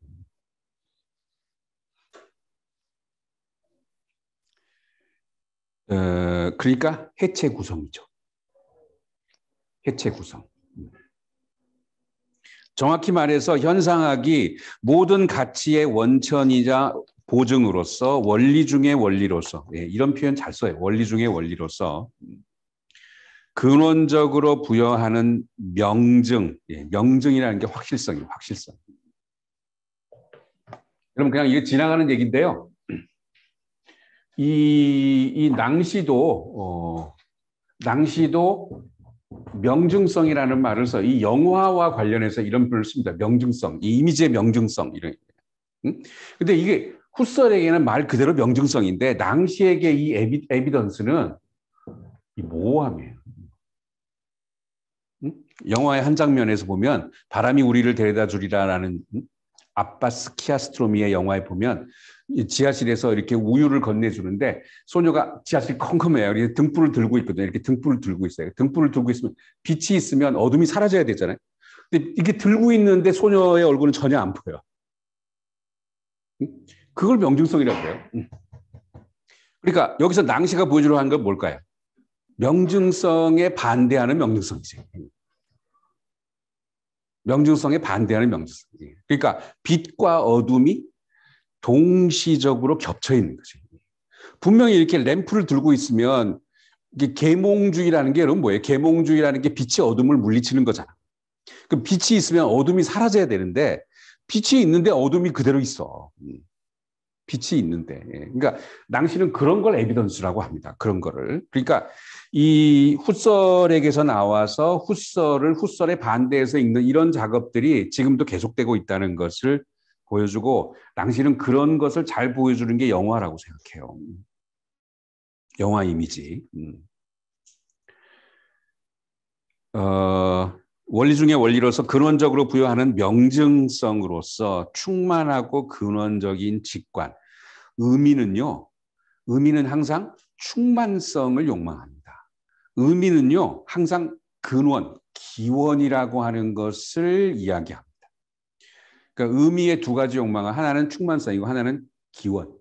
그러니까 해체 구성이죠. 해체 구성. 정확히 말해서 현상학이 모든 가치의 원천이자 보증으로서 원리 중의 원리로서 이런 표현 잘 써요. 원리 중의 원리로서 근원적으로 부여하는 명증, 명증이라는 게 확실성이에요. 확실성. 그럼 그냥 이게 지나가는 얘기인데요. 이 낭시도 명증성이라는 말을 써. 이 영화와 관련해서 이런 표현을 씁니다. 명증성, 이 이미지의 명증성 이런. 근데 이게 후설에게는 말 그대로 명증성인데 낭시에게 이 에비던스는 이 모호함이에요. 영화의 한 장면에서 보면 바람이 우리를 데려다 주리라라는 아바스 키아스트로미의 영화에 보면 지하실에서 이렇게 우유를 건네주는데 소녀가 지하실이 컴컴해요. 이렇게 등불을 들고 있거든요. 이렇게 등불을 들고 있어요. 등불을 들고 있으면 빛이 있으면 어둠이 사라져야 되잖아요. 근데 이게 들고 있는데 소녀의 얼굴은 전혀 안 보여요. 그걸 명증성이라고 해요. 그러니까 여기서 낭시가 보여주려고 하는 건 뭘까요? 명증성에 반대하는 명증성이죠. 명증성에 반대하는 명증성. 그러니까 빛과 어둠이 동시적으로 겹쳐 있는 거죠. 분명히 이렇게 램프를 들고 있으면 이게 계몽주의라는 게 여러분 뭐예요? 계몽주의라는 게 빛이 어둠을 물리치는 거잖아. 그 빛이 있으면 어둠이 사라져야 되는데 빛이 있는데 어둠이 그대로 있어. 빛이 있는데. 그러니까 낭시는 그런 걸 에비던스라고 합니다. 그런 거를. 그러니까 이 후설에게서 나와서 후설에 반대해서 읽는 이런 작업들이 지금도 계속되고 있다는 것을 보여주고 낭시는 그런 것을 잘 보여주는 게 영화라고 생각해요. 영화 이미지. 원리 중의 원리로서 근원적으로 부여하는 명증성으로서 충만하고 근원적인 직관. 의미는 항상 충만성을 욕망합니다. 의미는요, 항상 근원, 기원이라고 하는 것을 이야기합니다. 그러니까 의미의 두 가지 욕망은 하나는 충만성이고 하나는 기원.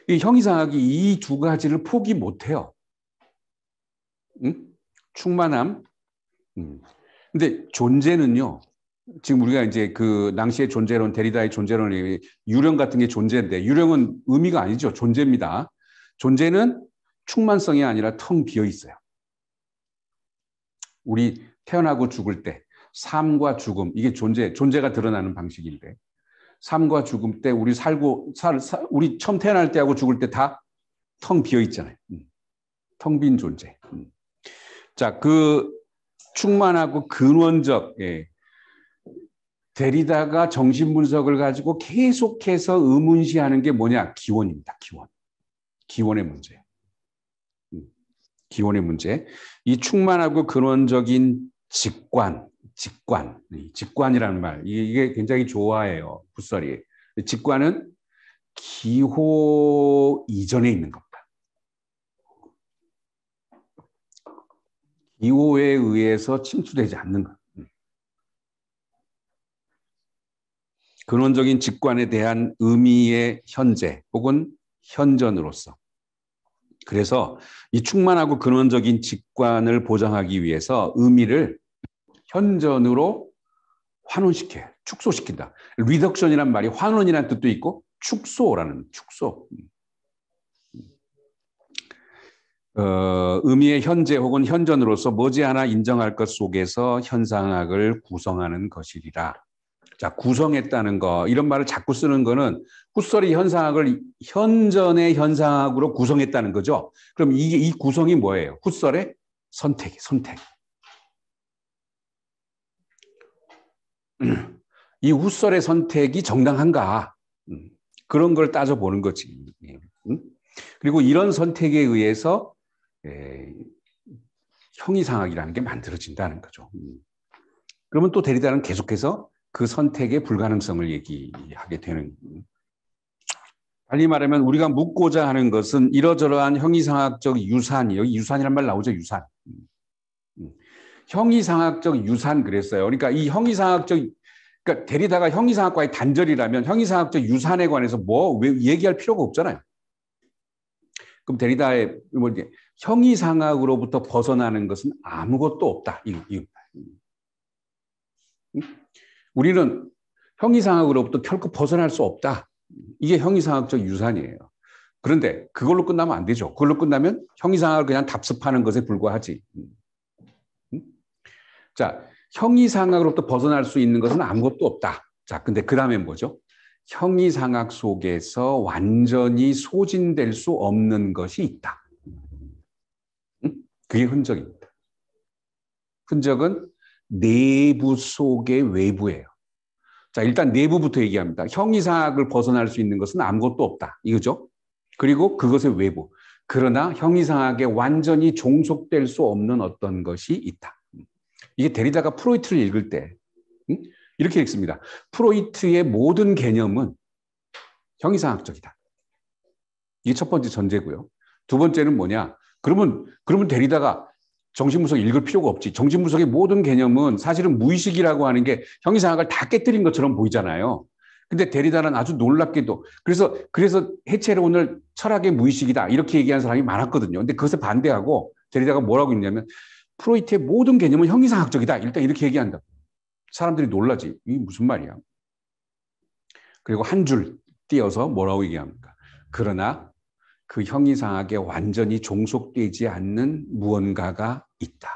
이 형이상학이 이 두 가지를 포기 못해요. 충만함. 근데 존재는요. 지금 우리가 이제 그 낭시의 존재론, 데리다의 존재론이 유령 같은 게 존재인데 유령은 의미가 아니죠. 존재입니다. 존재는 충만성이 아니라 텅 비어 있어요. 우리 태어나고 죽을 때 삶과 죽음 이게 존재가 드러나는 방식인데 삶과 죽음 때 우리 우리 처음 태어날 때하고 죽을 때 다 텅 비어 있잖아요. 텅 빈 존재. 자, 그 충만하고 근원적 데리다가 정신분석을 가지고 계속해서 의문시하는 게 뭐냐? 기원입니다. 기원의 문제. 기원의 문제. 이 충만하고 근원적인 직관이라는 말. 이게 굉장히 좋아해요. 굿설이. 직관은 기호 이전에 있는 겁니다. 기호에 의해서 침투되지 않는 것. 근원적인 직관에 대한 의미의 현재 혹은 현전으로서. 그래서 이 충만하고 근원적인 직관을 보장하기 위해서 의미를 현전으로 환원시켜요. 축소시킨다. 리덕션이란 말이 환원이라는 뜻도 있고 축소. 의미의 현재 혹은 현전으로서 머지않아 인정할 것 속에서 현상학을 구성하는 것이리라. 자, 구성했다는 거 이런 말을 자꾸 쓰는 거는 후설이 현상학을 현전의 현상학으로 구성했다는 거죠. 그럼 이 구성이 뭐예요? 후설의 선택. 이 후설의 선택이 정당한가? 그런 걸 따져보는 거지. 그리고 이런 선택에 의해서 형이상학이라는 게 만들어진다는 거죠. 그러면 또 데리다는 계속해서 그 선택의 불가능성을 얘기하게 되는. 달리 말하면 우리가 묻고자 하는 것은 이러저러한 형이상학적 유산, 여기 유산이란 말 나오죠, 유산. 형이상학적 유산 그랬어요. 그러니까 이 그러니까 데리다가 형이상학과의 단절이라면 형이상학적 유산에 관해서 왜 얘기할 필요가 없잖아요. 그럼 데리다의 형이상학으로부터 벗어나는 것은 아무것도 없다. 우리는 형이상학으로부터 결코 벗어날 수 없다. 이게 형이상학적 유산이에요. 그런데 그걸로 끝나면 안 되죠. 그걸로 끝나면 형이상학을 그냥 답습하는 것에 불과하지. 자, 형이상학으로부터 벗어날 수 있는 것은 아무것도 없다. 자, 근데 그 다음엔 뭐죠? 형이상학 속에서 완전히 소진될 수 없는 것이 있다. 그게 흔적입니다. 흔적은 내부 속의 외부예요. 자, 일단 내부부터 얘기합니다. 형이상학을 벗어날 수 있는 것은 아무것도 없다. 이거죠? 그리고 그것의 외부. 그러나 형이상학에 완전히 종속될 수 없는 어떤 것이 있다. 이게 데리다가 프로이트를 읽을 때 이렇게 읽습니다. 프로이트의 모든 개념은 형이상학적이다. 이게 첫 번째 전제고요. 두 번째는 뭐냐? 그러면 데리다가 정신분석 읽을 필요가 없지. 정신분석의 모든 개념은 사실은 무의식이라고 하는 게 형이상학을 다 깨뜨린 것처럼 보이잖아요. 근데 데리다는 아주 놀랍게도 그래서 해체론을 철학의 무의식이다 이렇게 얘기하는 사람이 많았거든요. 근데 그것에 반대하고 데리다가 뭐라고 했냐면 프로이트의 모든 개념은 형이상학적이다. 일단 이렇게 얘기한다. 사람들이 놀라지. 이게 무슨 말이야. 그리고 한 줄 띄어서 뭐라고 얘기합니까? 그러나 그 형이상학에 완전히 종속되지 않는 무언가가 있다.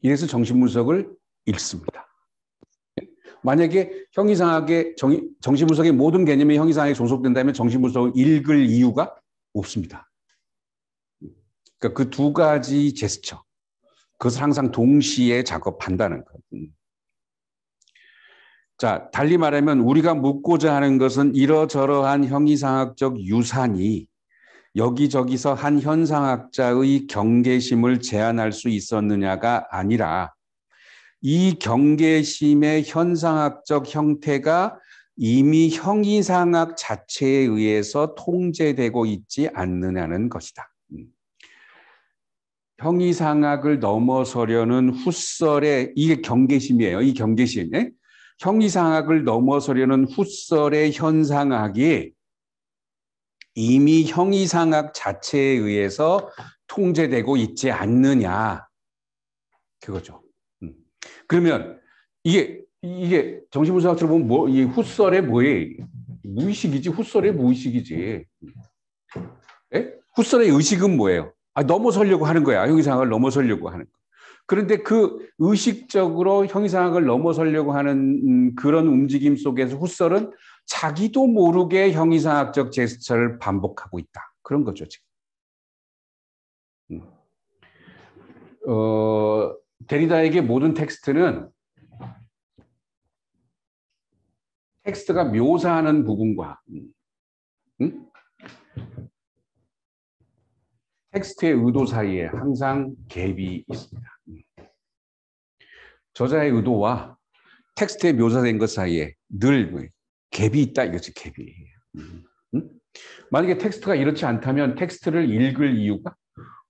이래서 정신분석을 읽습니다. 만약에 형이상학의 정신분석의 모든 개념이 형이상학에 종속된다면 정신분석을 읽을 이유가 없습니다. 그러니까 그 두 가지 제스처, 그것을 항상 동시에 작업한다는 것. 자, 달리 말하면 우리가 묻고자 하는 것은 이러저러한 형이상학적 유산이 여기저기서 한 현상학자의 경계심을 제한할 수 있었느냐가 아니라 이 경계심의 현상학적 형태가 이미 형이상학 자체에 의해서 통제되고 있지 않느냐는 것이다. 형이상학을 넘어서려는 후설의 이게 경계심이에요. 이 경계심. 형이상학을 넘어서려는 후설의 현상학이 이미 형이상학 자체에 의해서 통제되고 있지 않느냐. 그거죠. 그러면 이게 정신분석학적으로 보면 이 후설의 뭐예요? 무의식이지. 후설의 무의식이지. 예? 후설의 의식은 뭐예요? 넘어서려고 하는 거야. 형이상학을 넘어서려고 하는 거. 그런데 그 의식적으로 형이상학을 넘어서려고 하는 그런 움직임 속에서 후설은 자기도 모르게 형이상학적 제스처를 반복하고 있다. 그런 거죠, 지금. 데리다에게 모든 텍스트가 묘사하는 부분과 텍스트의 의도 사이에 항상 갭이 있습니다. 저자의 의도와 텍스트에 묘사된 것 사이에 늘 갭이 있다 이거지, 갭이. 만약에 텍스트가 이렇지 않다면 텍스트를 읽을 이유가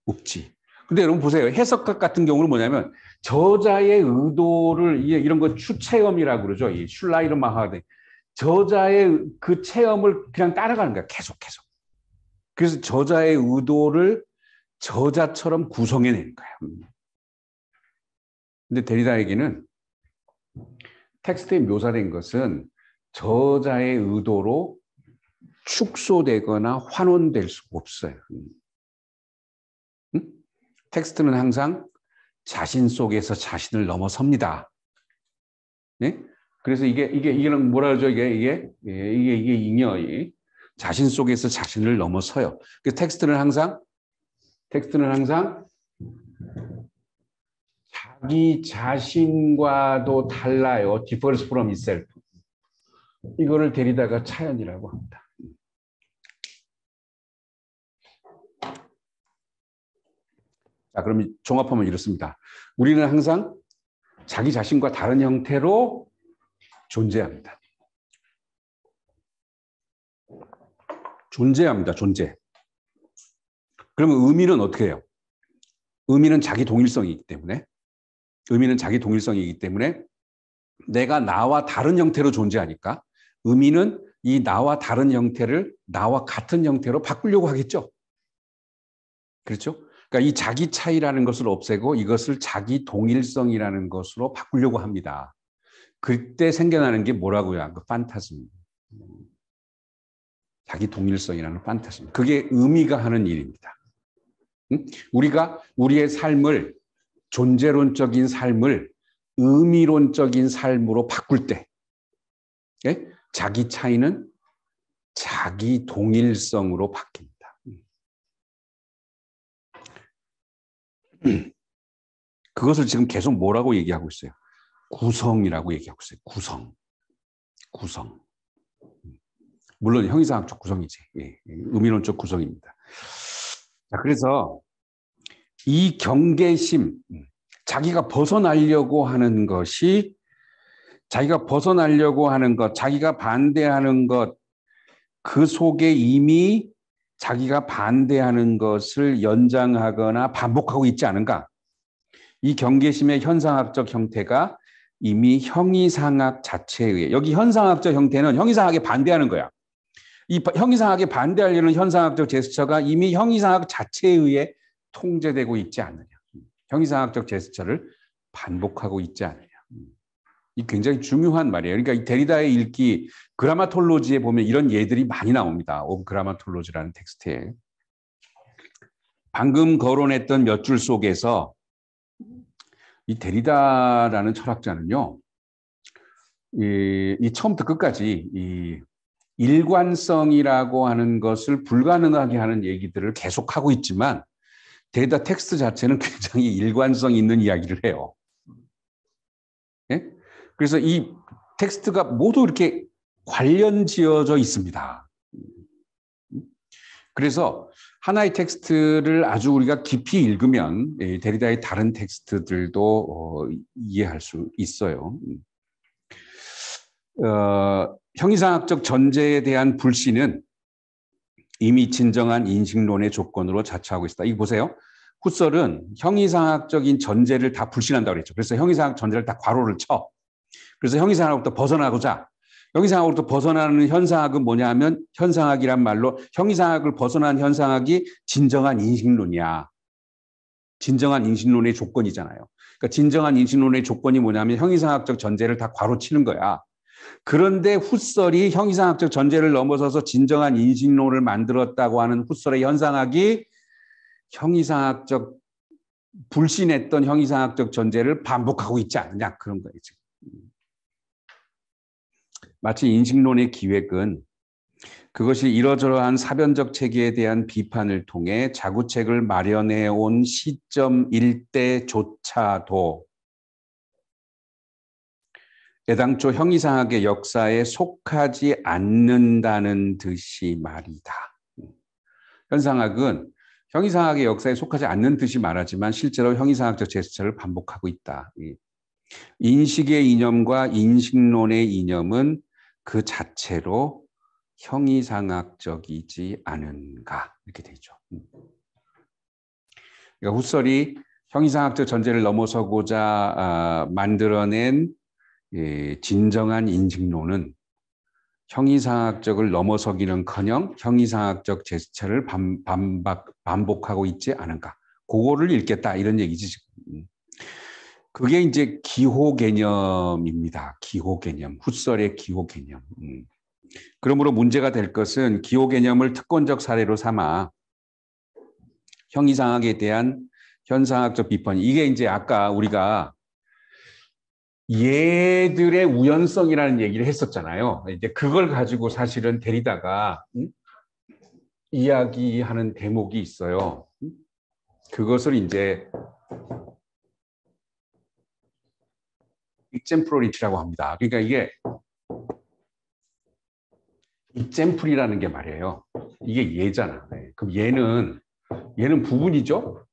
없지. 근데 여러분 보세요. 해석학 같은 경우는 뭐냐면 저자의 의도를 이런 거 추체험이라고 그러죠. 이 슐라이르마하데 저자의 그 체험을 그냥 따라가는 거야. 계속. 그래서 저자의 의도를 저자처럼 구성해내는 거야. 근데 데리다에게는 텍스트에 묘사된 것은 저자의 의도로 축소되거나 환원될 수 없어요. 텍스트는 항상 자신 속에서 자신을 넘어섭니다. 네? 그래서 이게는 뭐라 그러죠? 이게 잉여이 자신 속에서 자신을 넘어서요. 그래서 텍스트는 항상 자기 자신과도 달라요. differs from itself. 이거를 데리다가 차연이라고 합니다. 자, 그럼 종합하면 이렇습니다. 우리는 항상 자기 자신과 다른 형태로 존재합니다. 존재. 그러면 의미는 어떻게 해요? 의미는 자기 동일성이기 때문에 내가 나와 다른 형태로 존재하니까 의미는 이 나와 다른 형태를 나와 같은 형태로 바꾸려고 하겠죠. 그렇죠? 그러니까 이 자기 차이라는 것을 없애고 이것을 자기 동일성이라는 것으로 바꾸려고 합니다. 그때 생겨나는 게 뭐라고요? 그 판타즘. 자기 동일성이라는 판타즘. 그게 의미가 하는 일입니다. 우리가 우리의 삶을, 존재론적인 삶을 의미론적인 삶으로 바꿀 때, 예? 자기 차이는 자기 동일성으로 바뀝니다. 그것을 지금 계속 뭐라고 얘기하고 있어요? 구성이라고 얘기하고 있어요. 구성. 물론 형이상학적 구성이지. 예, 의미론적 구성입니다. 자, 그래서 이 경계심, 자기가 벗어나려고 하는 것이, 자기가 벗어나려고 하는 것, 자기가 반대하는 것, 그 속에 이미 자기가 반대하는 것을 연장하거나 반복하고 있지 않은가? 이 경계심의 현상학적 형태가 이미 형이상학 자체에 의해, 여기 현상학적 형태는 형이상학에 반대하는 거야. 이 형이상학에 반대하려는 현상학적 제스처가 이미 형이상학 자체에 의해 통제되고 있지 않느냐. 형이상학적 제스처를 반복하고 있지 않느냐. 이 굉장히 중요한 말이에요. 그러니까 이 데리다의 읽기 그라마톨로지에 보면 이런 예들이 많이 나옵니다. 오브 그라마톨로지라는 텍스트에. 방금 거론했던 몇 줄 속에서 이 데리다라는 철학자는요, 이 처음부터 끝까지 이 일관성이라고 하는 것을 불가능하게 하는 얘기들을 계속하고 있지만 데리다 텍스트 자체는 굉장히 일관성 있는 이야기를 해요. 예? 그래서 이 텍스트가 모두 이렇게 관련 지어져 있습니다. 그래서 하나의 텍스트를 아주 우리가 깊이 읽으면 데리다의 다른 텍스트들도 이해할 수 있어요. 형이상학적 전제에 대한 불신은 이미 진정한 인식론의 조건으로 자처하고 있다. 이거 보세요. 후설은 형이상학적인 전제를 다 불신한다고 그랬죠. 그래서 형이상학 전제를 다 괄호를 쳐. 그래서 형이상학으로부터 벗어나고자, 형이상학으로부터 벗어나는 현상학은 뭐냐 하면 현상학이란 말로 형이상학을 벗어난 현상학이 진정한 인식론이야. 진정한 인식론의 조건이잖아요. 그러니까 진정한 인식론의 조건이 뭐냐면 형이상학적 전제를 다 괄호 치는 거야. 그런데 후설이 형이상학적 전제를 넘어서서 진정한 인식론을 만들었다고 하는 후설의 현상학이 형이상학적 불신했던 형이상학적 전제를 반복하고 있지 않느냐, 그런 거예요 지금. 마치 인식론의 기획은 그것이 이러저러한 사변적 체계에 대한 비판을 통해 자구책을 마련해 온 시점일 때조차도 애당초 형이상학의 역사에 속하지 않는다는 듯이 말이다. 현상학은 형이상학의 역사에 속하지 않는 듯이 말하지만 실제로 형이상학적 제스처를 반복하고 있다. 인식의 이념과 인식론의 이념은 그 자체로 형이상학적이지 않은가, 이렇게 되죠. 그러니까 후설이 형이상학적 전제를 넘어서고자 만들어낸 진정한 인식론은 형이상학적을 넘어서기는커녕 형이상학적 제스처를 반복하고 있지 않은가. 그거를 읽겠다, 이런 얘기지 지금. 그게 이제 기호 개념입니다. 기호 개념, 후설의 기호 개념. 그러므로 문제가 될 것은 기호 개념을 특권적 사례로 삼아 형이상학에 대한 현상학적 비판. 이게 이제 아까 우리가 얘들의 우연성이라는 얘기를 했었잖아요. 이제 그걸 가지고 사실은 데리다가 이야기하는 대목이 있어요. 그것을 이제 익젠플러리티라고 합니다. 그러니까 이게 익젠플이라는 게 말이에요. 이게 얘잖아. 그럼 얘는 부분이죠.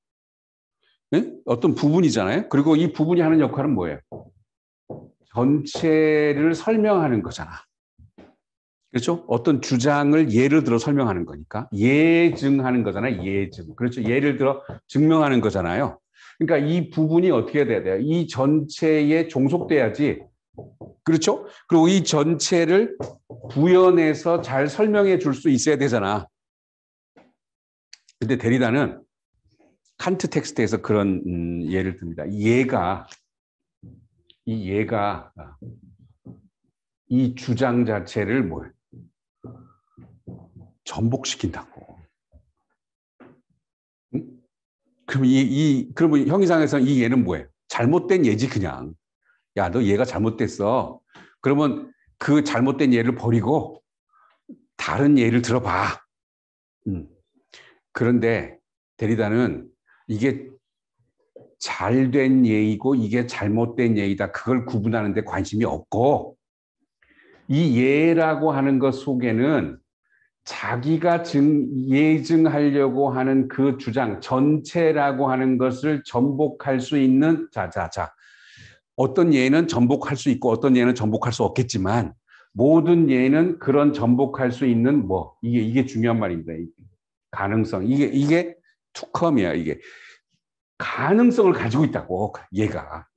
네? 어떤 부분이잖아요. 그리고 이 부분이 하는 역할은 뭐예요? 전체를 설명하는 거잖아. 그렇죠? 어떤 주장을 예를 들어 설명하는 거니까 예증하는 거잖아요. 예증. 그렇죠? 예를 들어 증명하는 거잖아요. 그러니까 이 부분이 어떻게 돼야 돼요? 이 전체에 종속돼야지. 그렇죠? 그리고 이 전체를 구현해서 잘 설명해 줄 수 있어야 되잖아. 근데 데리다는 칸트 텍스트에서 그런 예를 듭니다. 이 얘가 이 주장 자체를 뭐예요? 전복시킨다고. 응? 그럼 그러면 형이상에서는 이 예는 뭐예요? 잘못된 예지, 그냥. 야, 너 얘가 잘못됐어. 그러면 그 잘못된 예를 버리고 다른 예를 들어봐. 그런데 데리다는 이게 잘된 예이고 이게 잘못된 예이다, 그걸 구분하는 데 관심이 없고, 이 예라고 하는 것 속에는 자기가 예증하려고 하는 그 주장 전체라고 하는 것을 전복할 수 있는, 어떤 예는 전복할 수 있고 어떤 예는 전복할 수 없겠지만, 모든 예는 그런 전복할 수 있는 이게 중요한 말입니다. 가능성. 이게 투컴이야. 이게 가능성을 가지고 있다고, 얘가.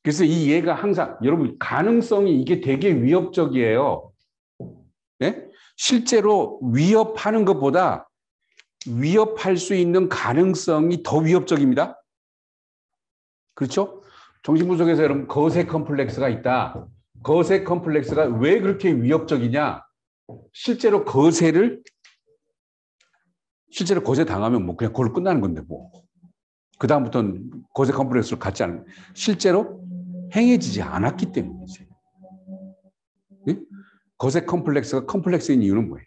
그래서 이 얘가 항상, 여러분, 가능성이 이게 되게 위협적이에요. 네? 실제로 위협하는 것보다 위협할 수 있는 가능성이 더 위협적입니다. 그렇죠? 정신분석에서 여러분, 거세 컴플렉스가 있다. 거세 컴플렉스가 왜 그렇게 위협적이냐? 실제로 거세 당하면 그냥 그걸로 끝나는 건데 그 다음부터는 거세 컴플렉스를 갖지 않으면 실제로 행해지지 않았기 때문이지. 네? 거세 컴플렉스가 컴플렉스인 이유는 뭐예요?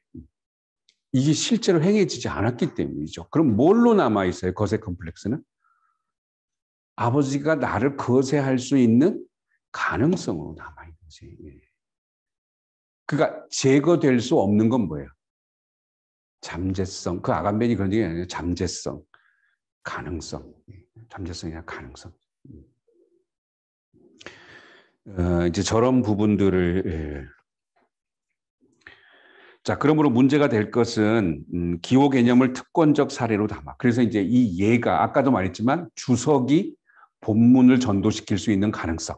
이게 실제로 행해지지 않았기 때문이죠. 그럼 뭘로 남아있어요, 거세 컴플렉스는? 아버지가 나를 거세할 수 있는 가능성으로 남아있는 거지. 그러니까 제거될 수 없는 건 뭐예요? 잠재성. 그 아간벤이 그런 얘기 아니에요. 잠재성, 가능성. 잠재성이나 가능성. 이제 저런 부분들을 그러므로 문제가 될 것은 기호 개념을 특권적 사례로 담아. 그래서 이제 이 예가 아까도 말했지만 주석이 본문을 전도시킬 수 있는 가능성,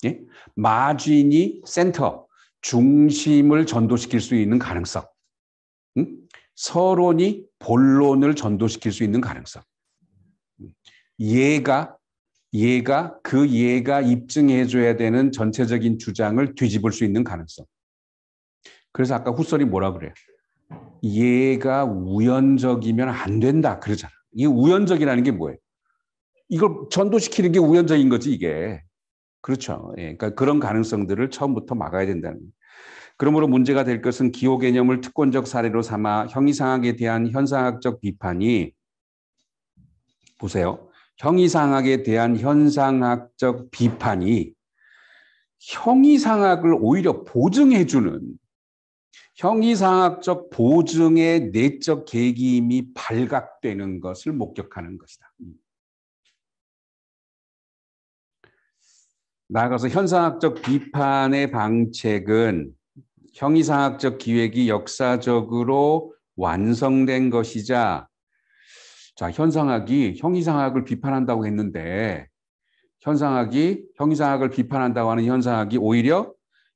예? 마진이 센터, 중심을 전도시킬 수 있는 가능성, 서론이 본론을 전도시킬 수 있는 가능성, 얘가 입증해줘야 되는 전체적인 주장을 뒤집을 수 있는 가능성. 그래서 아까 후설이 뭐라 그래요? 얘가 우연적이면 안 된다 그러잖아. 이게 우연적이라는 게 뭐예요? 이걸 전도시키는 게 우연적인 거지, 이게. 그렇죠. 예, 그러니까 그런 가능성들을 처음부터 막아야 된다는 거예요. 그러므로 문제가 될 것은 기호 개념을 특권적 사례로 삼아 형이상학에 대한 현상학적 비판이, 보세요. 형이상학에 대한 현상학적 비판이 형이상학을 오히려 보증해주는, 형이상학적 보증의 내적 계기임이 발각되는 것을 목격하는 것이다. 나아가서 현상학적 비판의 방책은 형이상학적 기획이 역사적으로 완성된 것이자, 현상학이 형이상학을 비판한다고 했는데, 형이상학을 비판한다고 하는 현상학이 오히려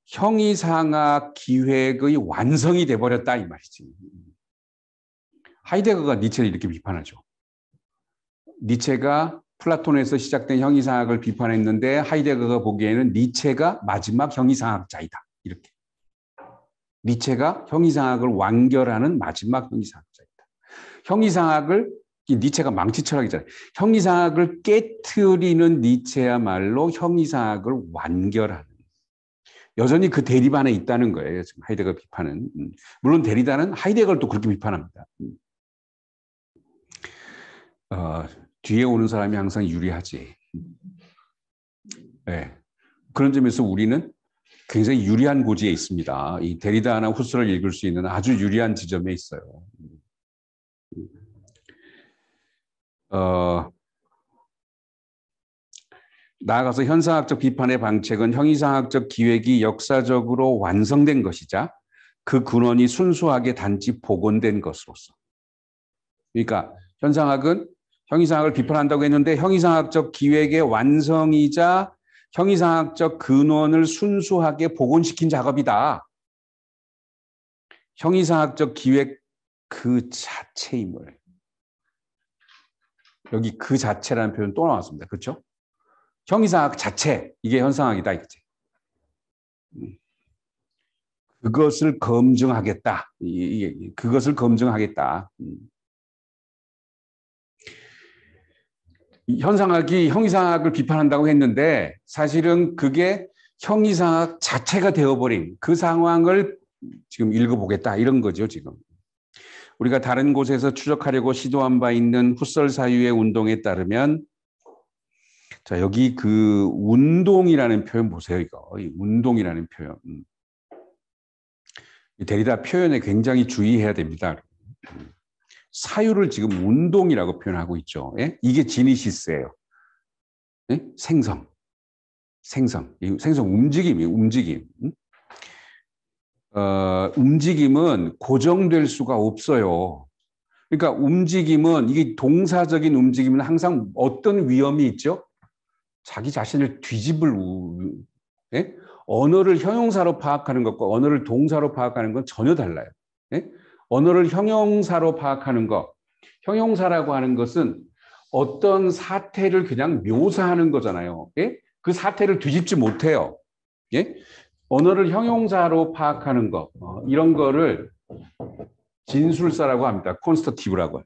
형이상학 기획의 완성이 돼버렸다, 이 말이지. 하이데거가 니체를 이렇게 비판하죠. 니체가 플라톤에서 시작된 형이상학을 비판했는데 하이데거가 보기에는 니체가 마지막 형이상학자이다, 이렇게. 니체가 형이상학을 완결하는 마지막 형이상학자이다. 형이상학을, 니체가 망치 철학이잖아요. 형이상학을 깨트리는 니체야말로 형이상학을 완결하는. 여전히 그 대립 안에 있다는 거예요, 지금 하이데거 비판은. 물론 데리다는 하이데거를 또 그렇게 비판합니다. 뒤에 오는 사람이 항상 유리하지. 네. 그런 점에서 우리는 굉장히 유리한 고지에 있습니다. 이 데리다나 후스를 읽을 수 있는 아주 유리한 지점에 있어요. 나아가서 현상학적 비판의 방책은 형이상학적 기획이 역사적으로 완성된 것이자 그 근원이 순수하게 단지 복원된 것으로서. 그러니까 현상학은 형이상학을 비판한다고 했는데 형이상학적 기획의 완성이자 형이상학적 근원을 순수하게 복원시킨 작업이다. 형이상학적 기획 그 자체임을. 여기 그 자체라는 표현 또 나왔습니다. 그렇죠? 형이상학 자체, 이게 현상학이다, 이거지. 그것을 검증하겠다. 그것을 검증하겠다. 현상학이 형이상학을 비판한다고 했는데 사실은 그게 형이상학 자체가 되어버린 그 상황을 지금 읽어보겠다 이런 거죠. 지금 우리가 다른 곳에서 추적하려고 시도한 바 있는 후설 사유의 운동에 따르면, 자 여기 그 운동이라는 표현 보세요. 이거 운동이라는 표현, 데리다 표현에 굉장히 주의해야 됩니다. 사유를 지금 운동이라고 표현하고 있죠. 예? 이게 지니시스예요. 예? 생성 움직임이에요. 움직임. 움직임은 고정될 수가 없어요. 그러니까 움직임은, 이게 동사적인 움직임은 항상 어떤 위험이 있죠? 자기 자신을 뒤집을 예? 언어를 형용사로 파악하는 것과 언어를 동사로 파악하는 건 전혀 달라요. 예? 언어를 형용사로 파악하는 것, 형용사라고 하는 것은 어떤 사태를 그냥 묘사하는 거잖아요. 예? 그 사태를 뒤집지 못해요. 예? 언어를 형용사로 파악하는 것, 이런 거를 진술사라고 합니다. 콘스터티브라고.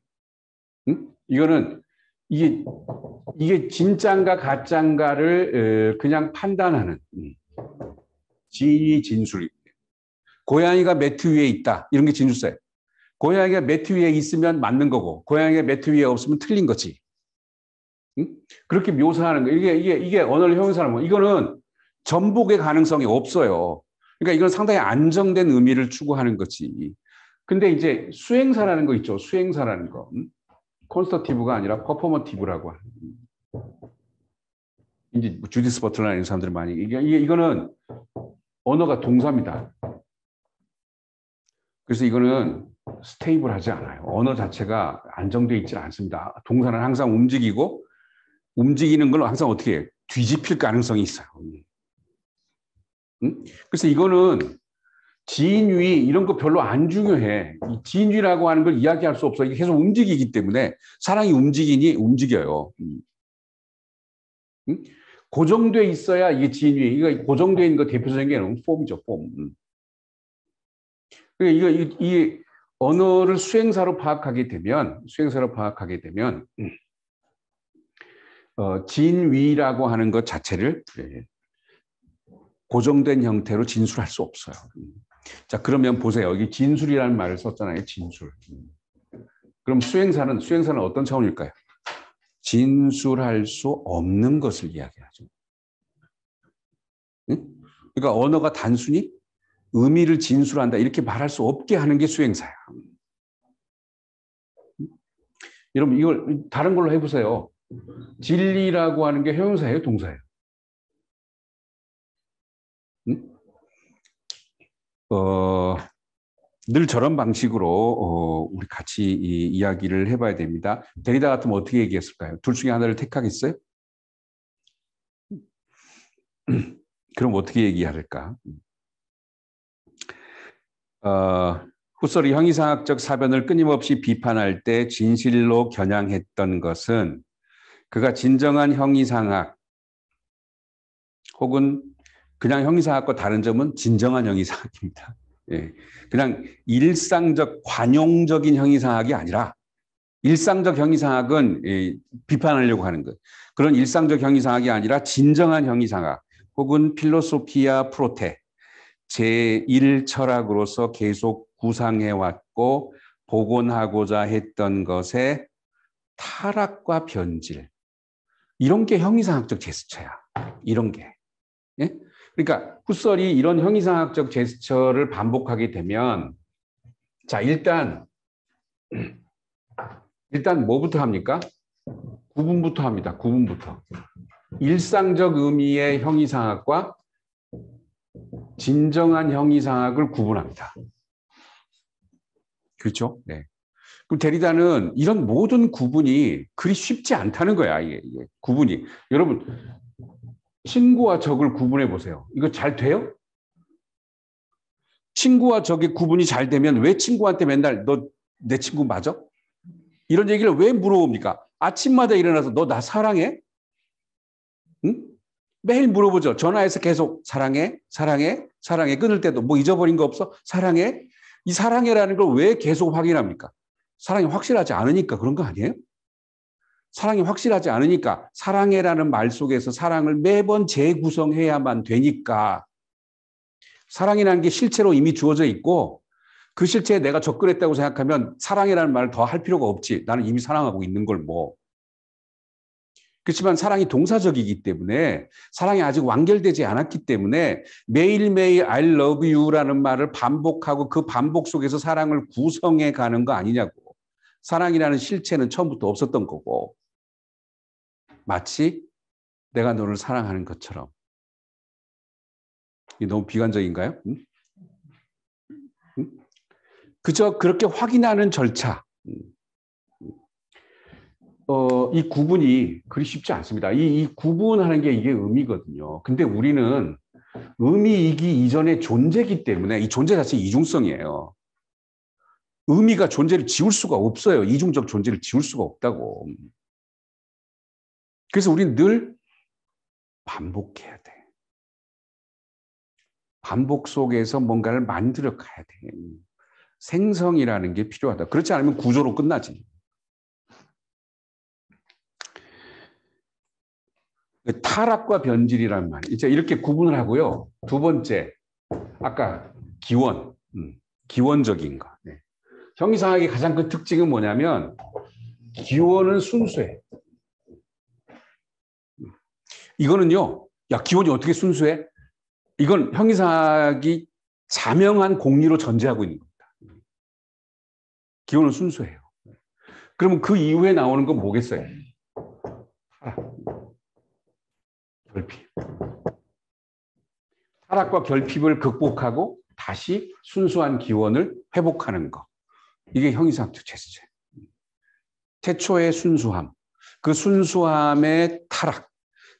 이거는 이게 진짜인가 가짜인가를 그냥 판단하는 진술입니다. 고양이가 매트 위에 있다. 이런 게 진술사예요. 고양이가 매트 위에 있으면 맞는 거고, 고양이가 매트 위에 없으면 틀린 거지. 그렇게 묘사하는 거. 이게 언어를 형용사라는 거. 이거는 전복의 가능성이 없어요. 그러니까 이건 상당히 안정된 의미를 추구하는 거지. 근데 이제 수행사라는 거 있죠. 수행사라는 거. 콘스터티브가 아니라 퍼포머티브라고 하는. 이제 주디스 버틀러라는 사람들이 많이 이거는 언어가 동사입니다. 그래서 이거는 스테이블하지 않아요. 언어 자체가 안정되어 있지 않습니다. 동사는 항상 움직이고, 움직이는 걸 항상 어떻게 해요? 뒤집힐 가능성이 있어요. 그래서 이거는 진위 이런 거 별로 안 중요해. 이 진위라고 하는 걸 이야기할 수 없어. 이게 계속 움직이기 때문에 사랑이 움직여요. 고정돼 있어야 이게 진위. 이거 고정돼 있는 거 대표적인 게 폼이죠. 폼. 이 언어를 수행사로 파악하게 되면 진위라고 하는 것 자체를 고정된 형태로 진술할 수 없어요. 자, 그러면 보세요. 여기 진술이라는 말을 썼잖아요. 진술. 그럼 수행사는 어떤 차원일까요? 진술할 수 없는 것을 이야기하죠. 그러니까 언어가 단순히 의미를 진술한다 이렇게 말할 수 없게 하는 게 수행사야. 여러분 이걸 다른 걸로 해보세요. 진리라고 하는 게 형용사예요, 동사예요? 늘 저런 방식으로 우리 같이 이야기를 해봐야 됩니다. 데리다 같으면 어떻게 얘기했을까요? 둘 중에 하나를 택하겠어요? 그럼 어떻게 얘기할까? 후설이 형이상학적 사변을 끊임없이 비판할 때 진실로 겨냥했던 것은 그가 진정한 형이상학 혹은 그냥 형이상학과 다른 점은 진정한 형이상학입니다. 예, 그냥 일상적 관용적인 형이상학이 아니라 일상적 형이상학은 비판하려고 하는 것. 그런 일상적 형이상학이 아니라 진정한 형이상학 혹은 필로소피아 프로테 제1철학으로서 계속 구상해왔고 복원하고자 했던 것의 타락과 변질. 이런 게 형이상학적 제스처야. 이런 게. 예? 그러니까 후설이 이런 형이상학적 제스처를 반복하게 되면 자 일단 뭐부터 합니까? 구분부터 합니다. 구분부터. 일상적 의미의 형이상학과 진정한 형이상학을 구분합니다. 그렇죠? 네. 그럼 데리다는 이런 모든 구분이 그리 쉽지 않다는 거야. 이게 구분이. 여러분 친구와 적을 구분해 보세요. 이거 잘 돼요? 친구와 적의 구분이 잘 되면 왜 친구한테 맨날 너 내 친구 맞아? 이런 얘기를 왜 물어봅니까? 아침마다 일어나서 너 나 사랑해? 응? 매일 물어보죠. 전화해서 계속 사랑해? 사랑해? 사랑해. 끊을 때도 뭐 잊어버린 거 없어? 사랑해? 이 사랑해라는 걸 왜 계속 확인합니까? 사랑이 확실하지 않으니까 그런 거 아니에요? 사랑이 확실하지 않으니까 사랑해라는 말 속에서 사랑을 매번 재구성해야만 되니까 사랑이라는 게 실체로 이미 주어져 있고 그 실체에 내가 접근했다고 생각하면 사랑이라는 말을 더 할 필요가 없지. 나는 이미 사랑하고 있는 걸 뭐. 그렇지만 사랑이 동사적이기 때문에 사랑이 아직 완결되지 않았기 때문에 매일매일 I love you라는 말을 반복하고 그 반복 속에서 사랑을 구성해 가는 거 아니냐고. 사랑이라는 실체는 처음부터 없었던 거고 마치 내가 너를 사랑하는 것처럼. 이게 너무 비관적인가요? 응? 응? 그저 그렇게 확인하는 절차. 이 구분이 그리 쉽지 않습니다. 이 구분하는 게 이게 의미거든요. 근데 우리는 의미이기 이전의 존재이기 때문에 이 존재 자체 이중성이에요. 의미가 존재를 지울 수가 없어요. 이중적 존재를 지울 수가 없다고. 그래서 우리는 늘 반복해야 돼. 반복 속에서 뭔가를 만들어 가야 돼. 생성이라는 게 필요하다. 그렇지 않으면 구조로 끝나지. 타락과 변질이라는 말. 이제 이렇게 구분을 하고요. 두 번째, 아까 기원, 기원적인 거. 네. 형이상학의 가장 큰 특징은 뭐냐면 기원은 순수해. 이거는요. 야, 기원이 어떻게 순수해? 이건 형이상학이 자명한 공리로 전제하고 있는 겁니다. 기원은 순수해요. 그러면 그 이후에 나오는 건 뭐겠어요? 타락, 결핍. 타락과 결핍을 극복하고 다시 순수한 기원을 회복하는 거. 이게 형이상학 주체제. 태초의 순수함, 그 순수함의 타락,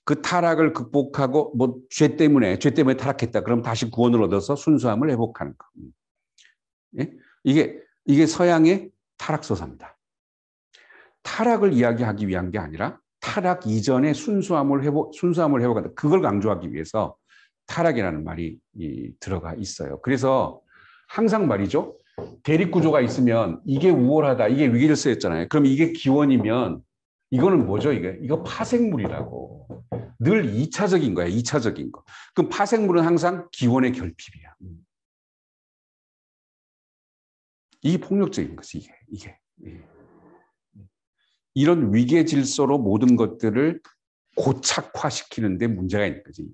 그 타락을 극복하고 뭐 죄 때문에 타락했다. 그럼 다시 구원을 얻어서 순수함을 회복하는 거. 예? 이게 서양의 타락서사입니다. 타락을 이야기하기 위한 게 아니라 타락 이전의 순수함을 회복한다. 그걸 강조하기 위해서 타락이라는 말이 들어가 있어요. 그래서 항상 말이죠. 대립구조가 있으면 이게 우월하다, 이게 위기질서였잖아요. 그럼 이게 기원이면 이거는 뭐죠? 이거 파생물이라고. 늘 2차적인 거야, 2차적인 거. 그럼 파생물은 항상 기원의 결핍이야. 이게 폭력적인 거지, 이게. 이런 위계 질서로 모든 것들을 고착화시키는 데 문제가 있는 거지.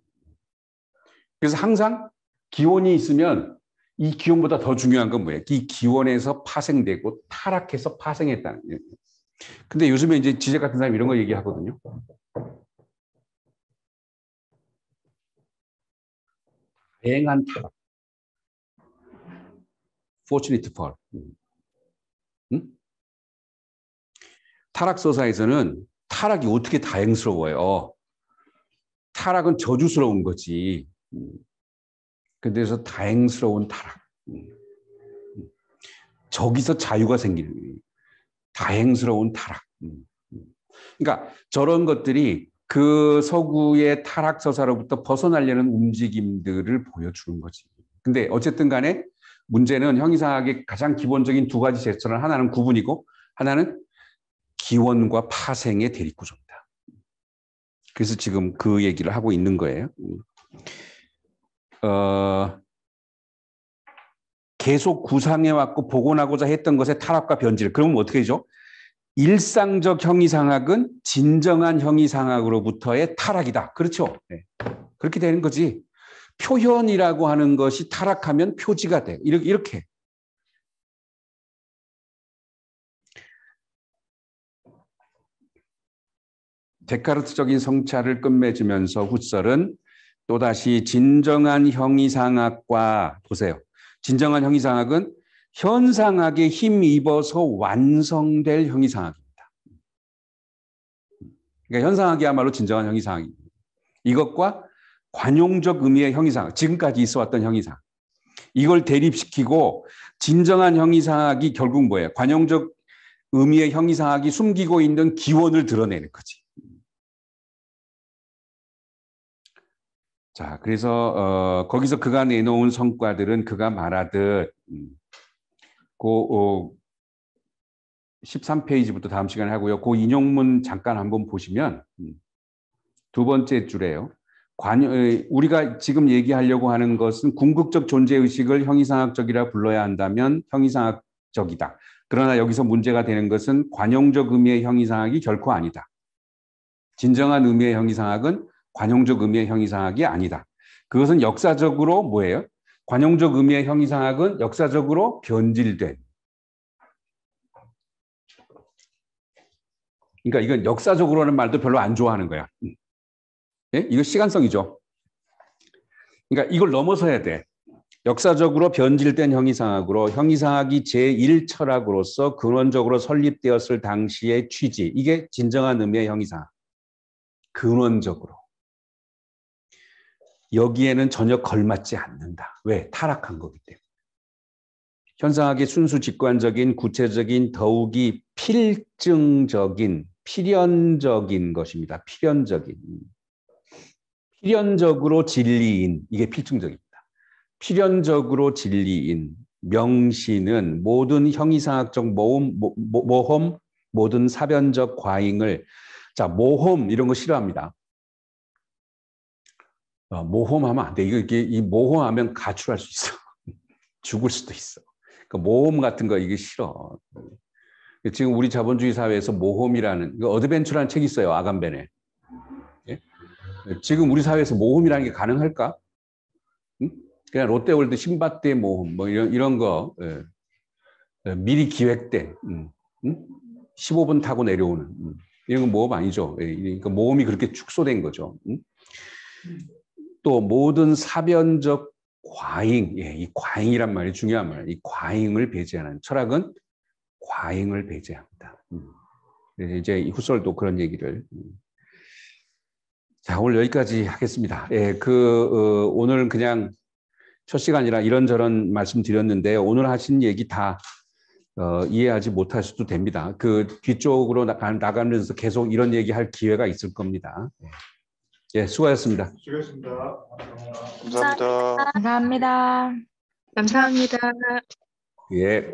그래서 항상 기원이 있으면 이 기원보다 더 중요한 건 뭐예요? 이 기원에서 파생되고 타락해서 파생했다는 거예요. 근데 요즘에 이제 지적 같은 사람이 이런 거 얘기하거든요. 다행한 타락. Fortunate fall. 응? 타락서사에서는 타락이 어떻게 다행스러워요? 타락은 저주스러운 거지. 그래서 다행스러운 타락. 저기서 자유가 생기는 거예요. 다행스러운 타락. 그러니까 저런 것들이 그 서구의 타락서사로부터 벗어나려는 움직임들을 보여주는 거지. 근데 어쨌든 간에 문제는 형이상학의 가장 기본적인 두 가지 제스처는 하나는 구분이고 하나는 기원과 파생의 대립구조입니다. 그래서 지금 그 얘기를 하고 있는 거예요. 계속 구상해왔고 복원하고자 했던 것의 타락과 변질. 그러면 어떻게 되죠? 일상적 형이상학은 진정한 형이상학으로부터의 타락이다. 그렇죠? 네. 그렇게 되는 거지. 표현이라고 하는 것이 타락하면 표지가 돼. 이렇게. 데카르트적인 성찰을 끝맺으면서 후설은 또다시 진정한 형이상학과 보세요. 진정한 형이상학은 현상학에 힘입어서 완성될 형이상학입니다. 그러니까 현상학이야말로 진정한 형이상학입니다. 이것과 관용적 의미의 형이상학, 지금까지 있어왔던 형이상학. 이걸 대립시키고 진정한 형이상학이 결국 뭐예요? 관용적 의미의 형이상학이 숨기고 있는 기원을 드러내는 거지. 자, 그래서 거기서 그가 내놓은 성과들은 그가 말하듯 그 13페이지부터 다음 시간에 하고요. 그 인용문 잠깐 한번 보시면 두 번째 줄에요. 우리가 지금 얘기하려고 하는 것은 궁극적 존재의식을 형이상학적이라 불러야 한다면 형이상학적이다. 그러나 여기서 문제가 되는 것은 관용적 의미의 형이상학이 결코 아니다. 진정한 의미의 형이상학은 관용적 의미의 형이상학이 아니다. 그것은 역사적으로 뭐예요? 관용적 의미의 형이상학은 역사적으로 변질된. 그러니까 이건 역사적으로는 말도 별로 안 좋아하는 거야. 예? 이거 시간성이죠. 그러니까 이걸 넘어서야 돼. 역사적으로 변질된 형이상학으로 형이상학이 제1철학으로서 근원적으로 설립되었을 당시의 취지. 이게 진정한 의미의 형이상학. 근원적으로. 여기에는 전혀 걸맞지 않는다. 왜? 타락한 거기 때문에. 현상학의 순수 직관적인, 구체적인, 더욱이 필증적인, 필연적인 것입니다. 필연적인. 필연적으로 진리인, 이게 필증적입니다. 필연적으로 진리인 명시는 모든 형이상학적 모험, 모든 사변적 과잉을, 자, 모험 이런 거 싫어합니다. 모험하면 안 돼. 이 모험하면 가출할 수 있어. 죽을 수도 있어. 그러니까 모험 같은 거 이게 싫어. 지금 우리 자본주의 사회에서 모험이라는, 이거 어드벤처라는 책이 있어요. 아감벤에. 예? 지금 우리 사회에서 모험이라는 게 가능할까? 응? 그냥 롯데월드 신밧드의 모험, 뭐 이런 거, 예. 미리 기획된, 응? 15분 타고 내려오는, 이런 건 모험 아니죠. 예. 그러니까 모험이 그렇게 축소된 거죠. 응? 또 모든 사변적 과잉, 예, 이 과잉이란 말이 중요한 말이에요. 이 과잉을 배제하는 철학은 과잉을 배제합니다. 이제 후설도 그런 얘기를. 자, 오늘 여기까지 하겠습니다. 예, 오늘 그냥 첫 시간이라 이런저런 말씀드렸는데 오늘 하신 얘기 다 이해하지 못할 수도 됩니다. 그 뒤쪽으로 나가면서 계속 이런 얘기할 기회가 있을 겁니다. 예, 수고하셨습니다. 수고하셨습니다. 감사합니다. 감사합니다. 감사합니다. 예.